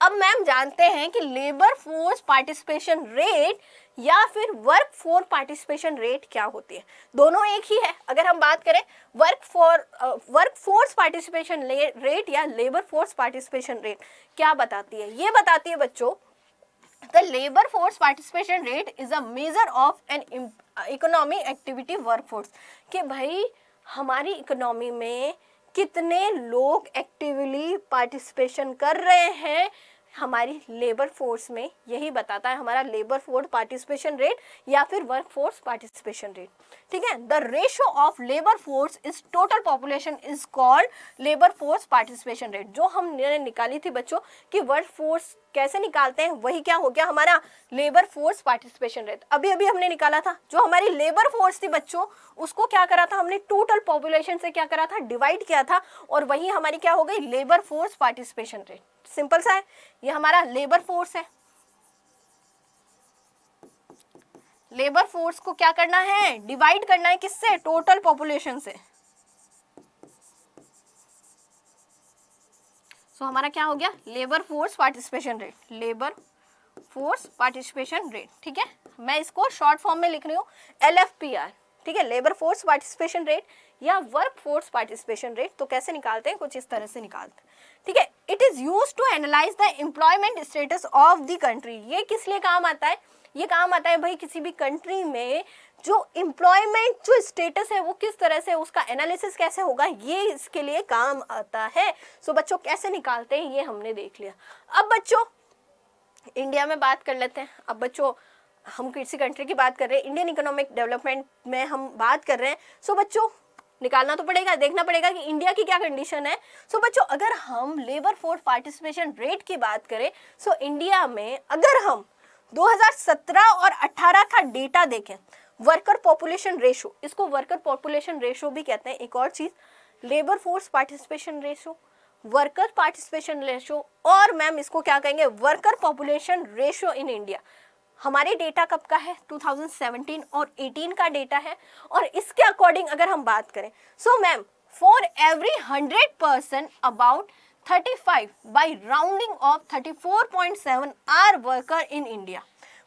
अब मैम जानते हैं कि लेबर फोर्स पार्टिसिपेशन रेट या फिर वर्क फोर्स पार्टिसिपेशन रेट क्या होती है। दोनों एक ही है। अगर हम बात करें वर्क फोर्स पार्टिसिपेशन रेट या लेबर फोर्स पार्टिसिपेशन रेट क्या बताती है, ये बताती है बच्चों the labour force participation rate is a measure of an economy activity workforce, कि भाई हमारी इकोनॉमी में कितने लोग एक्टिवली पार्टिसिपेशन कर रहे हैं हमारी लेबर फोर्स में, यही बताता है हमारा लेबर फोर्स पार्टिसिपेशन रेट या फिर वर्क फोर्स पार्टिसिपेशन रेट। ठीक है, the ratio of labour force is total population is called labour force participation rate. जो हमने निकाली थी बच्चों कि वर्क फोर्स कैसे निकालते हैं, वही क्या हो गया हमारा लेबर फोर्स पार्टिसिपेशन रेट। अभी अभी हमने निकाला था, जो हमारी लेबर फोर्स थी बच्चों उसको क्या करा था हमने, टोटल पॉपुलेशन से क्या करा था, डिवाइड किया था, और वही हमारी क्या हो गई labour force participation rate. Simple सा है, ये हमारा लेबर फोर्स है। लेबर फोर्स को क्या करना है, डिवाइड करना है किससे, टोटल पॉपुलेशन से। सो हमारा क्या हो गया labour force participation rate, labour force participation rate. ठीक है, मैं इसको शॉर्ट फॉर्म में लिख रही हूँ LFPR। ठीक है, लेबर फोर्स पार्टिसिपेशन रेट या वर्क फोर्स पार्टिसिपेशन रेट। तो कैसे निकालते हैं, कुछ इस तरह से निकालते हैं। ठीक है, it is used to analyse the employment status of the country. ये किस लिए काम आता है, ये काम आता है भाई किसी भी कंट्री में जो एम्प्लॉयमेंट जो स्टेटस है वो किस तरह से, उसका एनालिसिस कैसे होगा, ये इसके लिए काम आता है। सो बच्चों कैसे निकालते हैं ये हमने देख लिया। अब बच्चों इंडिया में बात कर लेते हैं। अब बच्चों हम किसी कंट्री की बात कर रहे हैं, इंडियन इकोनॉमिक डेवलपमेंट में हम बात कर रहे हैं। सो बच्चों निकालना तो पड़ेगा, देखना पड़ेगा कि इंडिया की क्या कंडीशन है। सो बच्चों अगर हम लेबर फोर्स पार्टिसिपेशन रेट की बात करें, सो इंडिया में अगर हम 2017 और 18 का डेटा देखें, वर्कर पॉपुलेशन रेशो, इसको वर्कर पॉपुलेशन रेशो भी कहते हैं। एक और चीज labour force participation ratio, worker participation ratio, और मैम इसको क्या कहेंगे worker population ratio in India. हमारे डेटा कब का है, 2017 और 18 का डेटा है। और इसके अकॉर्डिंग अगर हम बात करें, so ma'am for every 100% about 35 by rounding off 34.7 are worker in India.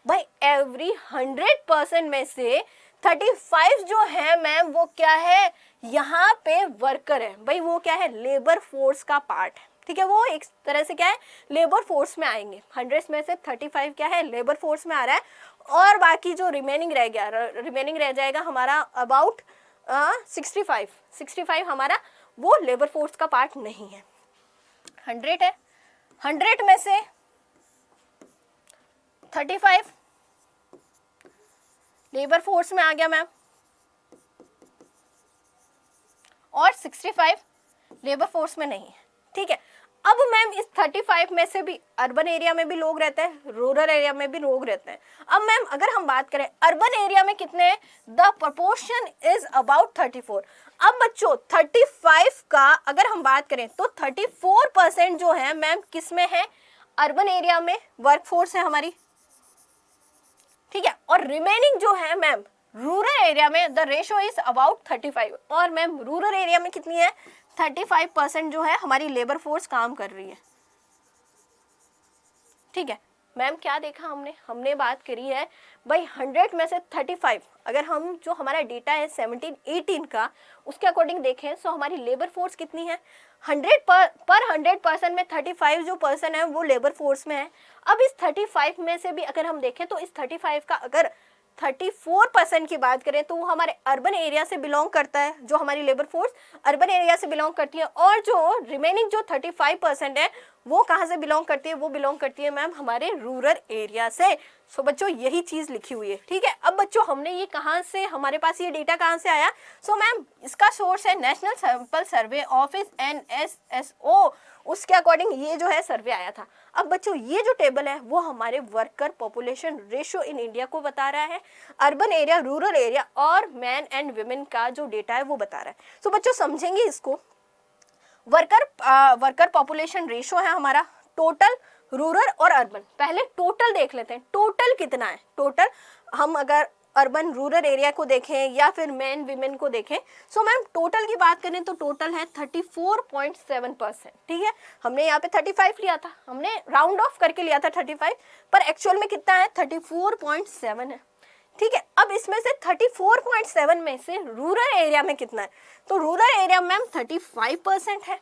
भाई एवरी 100% में से 35 जो है मैम वो क्या है, यहाँ पे वर्कर है। भाई वो क्या है, लेबर फोर्स का पार्ट है। ठीक है, वो एक तरह से क्या है लेबर फोर्स में आएंगे। 100 में से 35 क्या है लेबर फोर्स में आ रहा है, और बाकी जो रिमेनिंग रह जाएगा हमारा अबाउट 65 हमारा वो लेबर फोर्स का पार्ट नहीं है। 100 है, 100 में से 35 लेबर फोर्स में आ गया मैम, और 65 लेबर फोर्स में नहीं है। ठीक है, अब मैम इस 35 में से भी अर्बन एरिया में भी लोग रहते हैं, रूरल एरिया में भी लोग रहते हैं। अब मैम अगर हम बात करें अर्बन एरिया में कितने हैं, द प्रोपोर्शन इज अबाउट 34। अब बच्चों 35 का अगर हम बात करें तो 34% जो है मैम किस में है, अर्बन एरिया में वर्कफोर्स है हमारी। ठीक है, और रिमेनिंग जो है मैम रूरल एरिया में द रेशो इज अबाउट 35। और मैम रूरल एरिया में कितनी है, 35% जो है हमारी लेबर फोर्स काम कर रही है। ठीक है, मैम क्या देखा हमने बात करी है भाई 100 में से 35, अगर हम जो हमारा डेटा है 17-18 का उसके अकॉर्डिंग देखें सो हमारी लेबर फोर्स कितनी है 100 पर 100% में 35 जो पर्सन है वो लेबर फोर्स में है। अब इस 35 में से भी अगर हम देखें तो इस 35 का अगर 34% की बात करें तो वो हमारे अर्बन एरिया से बिलोंग करता है, जो हमारी लेबर फोर्स अर्बन एरिया से बिलोंग करती है, और जो रिमेनिंग जो 35% है वो कहाँ से बिलोंग करती है, वो बिलोंग करती है मैम हमारे रूरल एरिया से। सो बच्चों यही चीज लिखी हुई है, ठीक है। अब बच्चों हमने ये कहाँ से, हमारे पास ये डेटा कहाँ से आया, सो मैम इसका सोर्स है national sample survey office NSSO, उसके अकॉर्डिंग ये जो है सर्वे आया था। अब बच्चों ये जो टेबल है वो हमारे worker population ratio in India को बता रहा है, अर्बन एरिया, रूरल एरिया और मैन एंड वुमेन का जो डेटा है वो बता रहा है। सो बच्चों समझेंगे इसको, वर्कर पॉपुलेशन रेशियो है हमारा टोटल रूरल और अर्बन। पहले टोटल देख लेते हैं, टोटल कितना है। टोटल हम अगर अर्बन रूरल एरिया को देखें या फिर मैन विमेन को देखें, सो मैम टोटल की बात करें तो टोटल है 34.7%, ठीक है। हमने यहाँ पे 35 लिया था, हमने राउंड ऑफ करके लिया था 35, पर एक्चुअल में कितना है 34.7 है, ठीक है। अब इसमें से 34.7 में से रूरल एरिया में कितना है, तो रूरल एरिया मैम 35% है,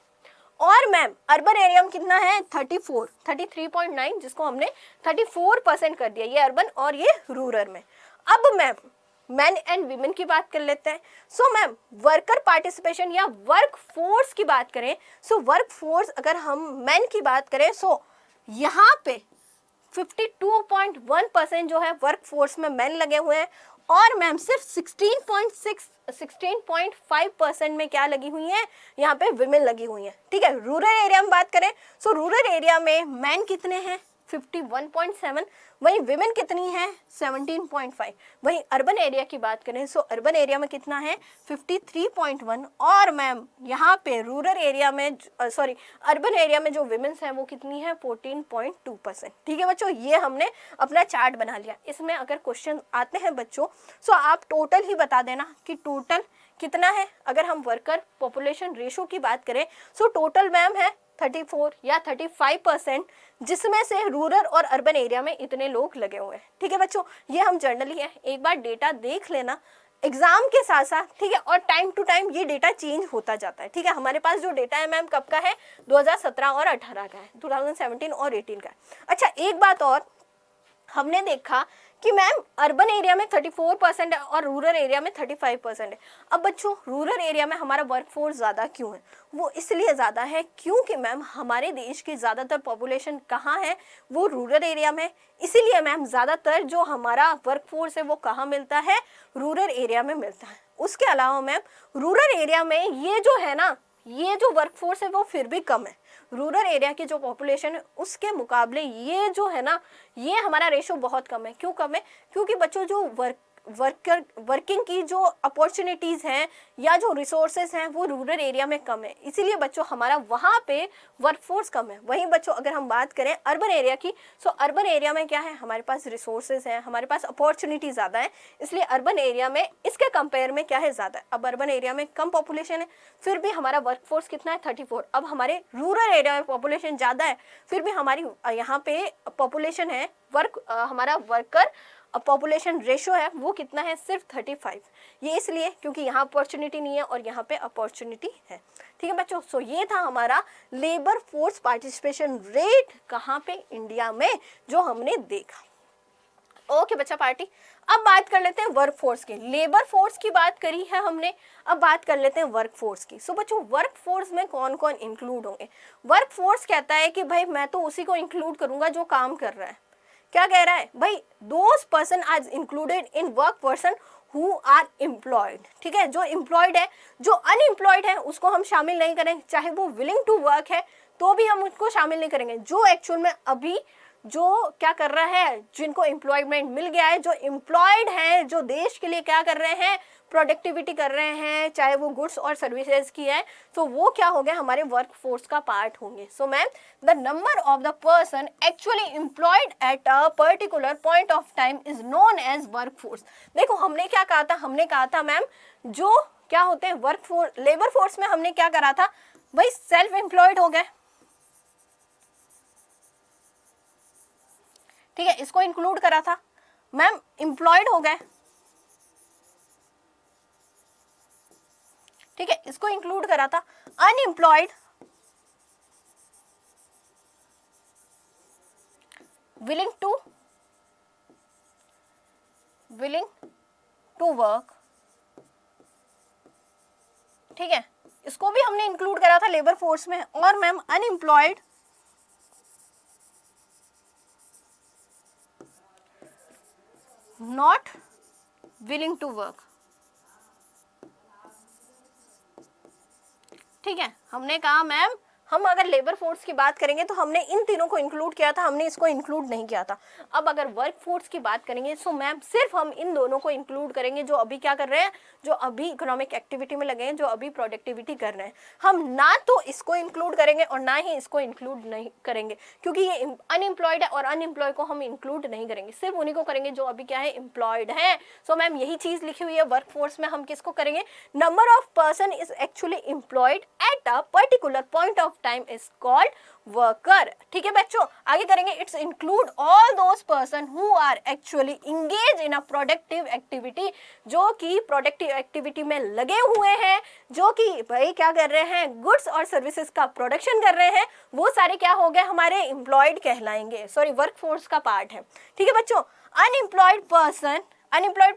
और मैम अर्बन एरिया में कितना है 33.9, जिसको हमने 34% कर दिया, ये अर्बन और ये रूरल में। अब मैम मैन एंड वीमेन की बात कर लेते हैं। सो मैम वर्कर पार्टिसिपेशन या वर्क फोर्स की बात करें, सो वर्क फोर्स अगर हम मैन की बात करें, सो यहाँ पे 52.1% जो है वर्क फोर्स में मैन लगे हुए हैं, और मैम सिर्फ 16.5% में क्या लगी हुई है, यहाँ पे विमेन लगी हुई है, ठीक है। रूरल एरिया में बात करें, सो रूरल एरिया में मैन कितने हैं 51.7, वहीं विमेन कितनी है 17.5। वहीं अर्बन एरिया की बात करें, सो अर्बन एरिया में कितना है 53.1, और मैम यहाँ पे रूरल एरिया में अर्बन एरिया में जो विमेन्स हैं वो कितनी है 14.2%, ठीक है बच्चों। ये हमने अपना चार्ट बना लिया। इसमें अगर क्वेश्चन आते हैं बच्चों, सो आप टोटल ही बता देना कि टोटल कितना है। अगर हम वर्कर पॉपुलेशन रेशो की बात करें, सो टोटल मैम है 34 या 35%, जिसमें से रूरल और अर्बन एरिया में इतने लोग लगे हुए हैं, ठीक है बच्चों। ये हम जर्नली है, एक बार डेटा देख लेना एग्जाम के साथ साथ, ठीक है। और टाइम टू टाइम ये डेटा चेंज होता जाता है, ठीक है। हमारे पास जो डेटा है मैम कब का है 2017 और 18 का है, 2017 और 18 का है। अच्छा एक बात और हमने देखा कि मैम अर्बन एरिया में 34% है और रूरल एरिया में 35% है। अब बच्चों रूरल एरिया में हमारा वर्कफोर्स ज़्यादा क्यों है, वो इसलिए ज़्यादा है क्योंकि मैम हमारे देश की ज़्यादातर पॉपुलेशन कहाँ है, वो रूरल एरिया में। इसीलिए मैम ज़्यादातर जो हमारा वर्कफोर्स है वो कहाँ मिलता है, रूरल एरिया में मिलता है। उसके अलावा मैम रूरल एरिया में ये जो है ना, ये जो वर्कफोर्स है वो फिर भी कम है। रूरल एरिया की जो पॉपुलेशन है उसके मुकाबले ये जो है ना, ये हमारा रेशो बहुत कम है। क्यों कम है, क्योंकि बच्चों जो वर्किंग की जो अपॉर्चुनिटीज़ हैं या जो रिसोर्सेज हैं वो रूरल एरिया में कम है, इसीलिए बच्चों हमारा वहाँ पे वर्कफोर्स कम है। वहीं बच्चों अगर हम बात करें अर्बन एरिया की, सो अर्बन एरिया में क्या है, हमारे पास रिसोर्सेज हैं, हमारे पास अपॉर्चुनिटी ज़्यादा है, इसलिए अर्बन एरिया में इसके कंपेयर में क्या है ज़्यादा है। अब अर्बन एरिया में कम पॉपुलेशन है, फिर भी हमारा वर्कफोर्स कितना है 34। अब हमारे रूरल एरिया में पॉपुलेशन ज़्यादा है, फिर भी हमारी यहाँ पे पॉपुलेशन है हमारा वर्कर पॉपुलेशन रेशो है वो कितना है सिर्फ 35। ये इसलिए क्योंकि यहाँ अपॉर्चुनिटी नहीं है और यहाँ पे अपॉर्चुनिटी है, ठीक है बच्चों। सो ये था हमारा लेबर फोर्स पार्टिसिपेशन रेट कहाँ पे, इंडिया में, जो हमने देखा। ओके बच्चा पार्टी, अब बात कर लेते हैं वर्क फोर्स की। लेबर फोर्स की बात करी है हमने, अब बात कर लेते हैं वर्क फोर्स की। सो बच्चों वर्क फोर्स में कौन कौन इंक्लूड होंगे। वर्क फोर्स कहता है कि भाई मैं तो उसी को इंक्लूड करूंगा जो काम कर रहा है। क्या कह रहा है भाई, those person are included in work person who are employed, ठीक है। जो एम्प्लॉयड है, जो अनएम्प्लॉयड है उसको हम शामिल नहीं करें, चाहे वो विलिंग टू वर्क है तो भी हम उसको शामिल नहीं करेंगे। जो एक्चुअल में अभी जो क्या कर रहा है, जिनको एम्प्लॉयमेंट मिल गया है, जो एम्प्लॉयड हैं, जो देश के लिए क्या कर रहे हैं, प्रोडक्टिविटी कर रहे हैं, चाहे वो गुड्स और सर्विसेज की है, तो वो क्या हो गया हमारे वर्क फोर्स का पार्ट होंगे। So ma'am the number of the person actually employed at a particular point of time is known as work force. देखो हमने क्या कहा था, हमने कहा था मैम जो क्या होते हैं वर्क फोर्स, लेबर फोर्स में हमने क्या करा था भाई, सेल्फ एम्प्लॉयड हो गए, ठीक है, इसको इंक्लूड करा था मैम, एम्प्लॉयड हो गए, ठीक है, इसको इंक्लूड करा था अनएम्प्लॉयड, विलिंग टू वर्क, ठीक है, इसको भी हमने इंक्लूड करा था लेबर फोर्स में। और ma'am unemployed not willing to work, ठीक है, हमने कहा मैम हम अगर लेबर फोर्स की बात करेंगे तो हमने इन तीनों को इंक्लूड किया था, हमने इसको इंक्लूड नहीं किया था। अब अगर वर्क फोर्स की बात करेंगे तो मैम सिर्फ हम इन दोनों को इंक्लूड करेंगे जो अभी क्या कर रहे हैं, जो अभी इकोनॉमिक एक्टिविटी में लगे हैं, जो अभी प्रोडक्टिविटी कर रहे हैं। हम ना तो इसको इंक्लूड करेंगे और ना ही इसको इंक्लूड नहीं करेंगे, क्योंकि ये अनएम्प्लॉयड है और अनएम्प्लॉय को हम इंक्लूड नहीं करेंगे, सिर्फ उन्हीं को करेंगे जो अभी क्या है, एम्प्लॉयड है। सो मैम यही चीज लिखी हुई है वर्क फोर्स में, हम किसको करेंगे, number of person is actually employed at a particular point of time is called worker. ठीक है बच्चों, आगे करेंगे, it's include all those person who are actually engage in a productive activity, जो कि प्रोडक्टिव एक्टिविटी में लगे हुए हैं, जो कि भाई क्या कर रहे हैं, गुड्स और सर्विसेज का प्रोडक्शन कर रहे हैं, वो सारे क्या हो गए, हमारे एम्प्लॉयड कहलाएंगे, सॉरी वर्क फोर्स का पार्ट है। ठीक है बच्चों, अनएम्प्लॉयड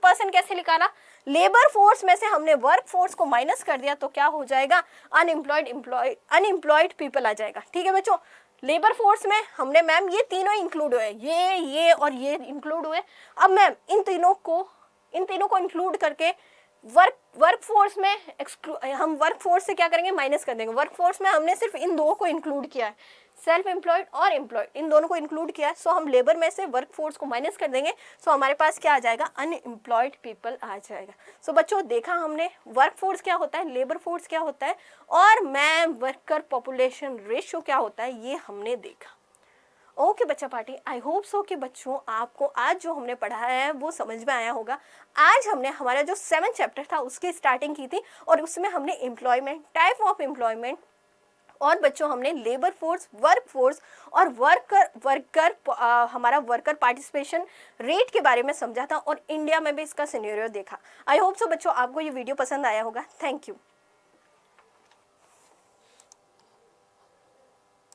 पर्सन कैसे निकाला, लेबर फोर्स में से हमने वर्क फोर्स को माइनस कर दिया तो क्या हो जाएगा, अनएम्प्लॉयड पीपल आ जाएगा। ठीक है बच्चों, लेबर फोर्स में हमने मैम ये तीनों इंक्लूड हुए, ये और ये इंक्लूड हुए। अब मैम इन तीनों को इंक्लूड करके वर्क फोर्स में हम वर्क फोर्स से क्या करेंगे, माइनस कर देंगे। वर्क फोर्स में हमने सिर्फ इन दो को इंक्लूड किया है, सेल्फ एम्प्लॉयड और एम्प्लॉयड, इन दोनों को इंक्लूड किया है। सो हम लेबर में से वर्क फोर्स को माइनस कर देंगे, सो हमारे पास क्या आ जाएगा, अनएम्प्लॉयड पीपल आ जाएगा। सो बच्चों देखा हमने वर्क फोर्स क्या होता है, लेबर फोर्स क्या होता है, और मैम वर्कर पॉपुलेशन रेशियो क्या होता है, ये हमने देखा। ओके बच्चा पार्टी, आई होप सो कि बच्चों आपको आज जो हमने पढ़ाया है वो समझ में आया होगा। आज हमने हमारा जो 7th चैप्टर था उसकी स्टार्टिंग की थी, और उसमें हमने एम्प्लॉयमेंट, टाइप ऑफ एम्प्लॉयमेंट, और बच्चों हमने लेबर फोर्स, वर्क फोर्स और हमारा वर्कर पार्टिसिपेशन रेट के बारे में समझा था, और इंडिया में भी इसका सिनेरियो देखा। आई होप सो बच्चों आपको ये वीडियो पसंद आया होगा। Thank you.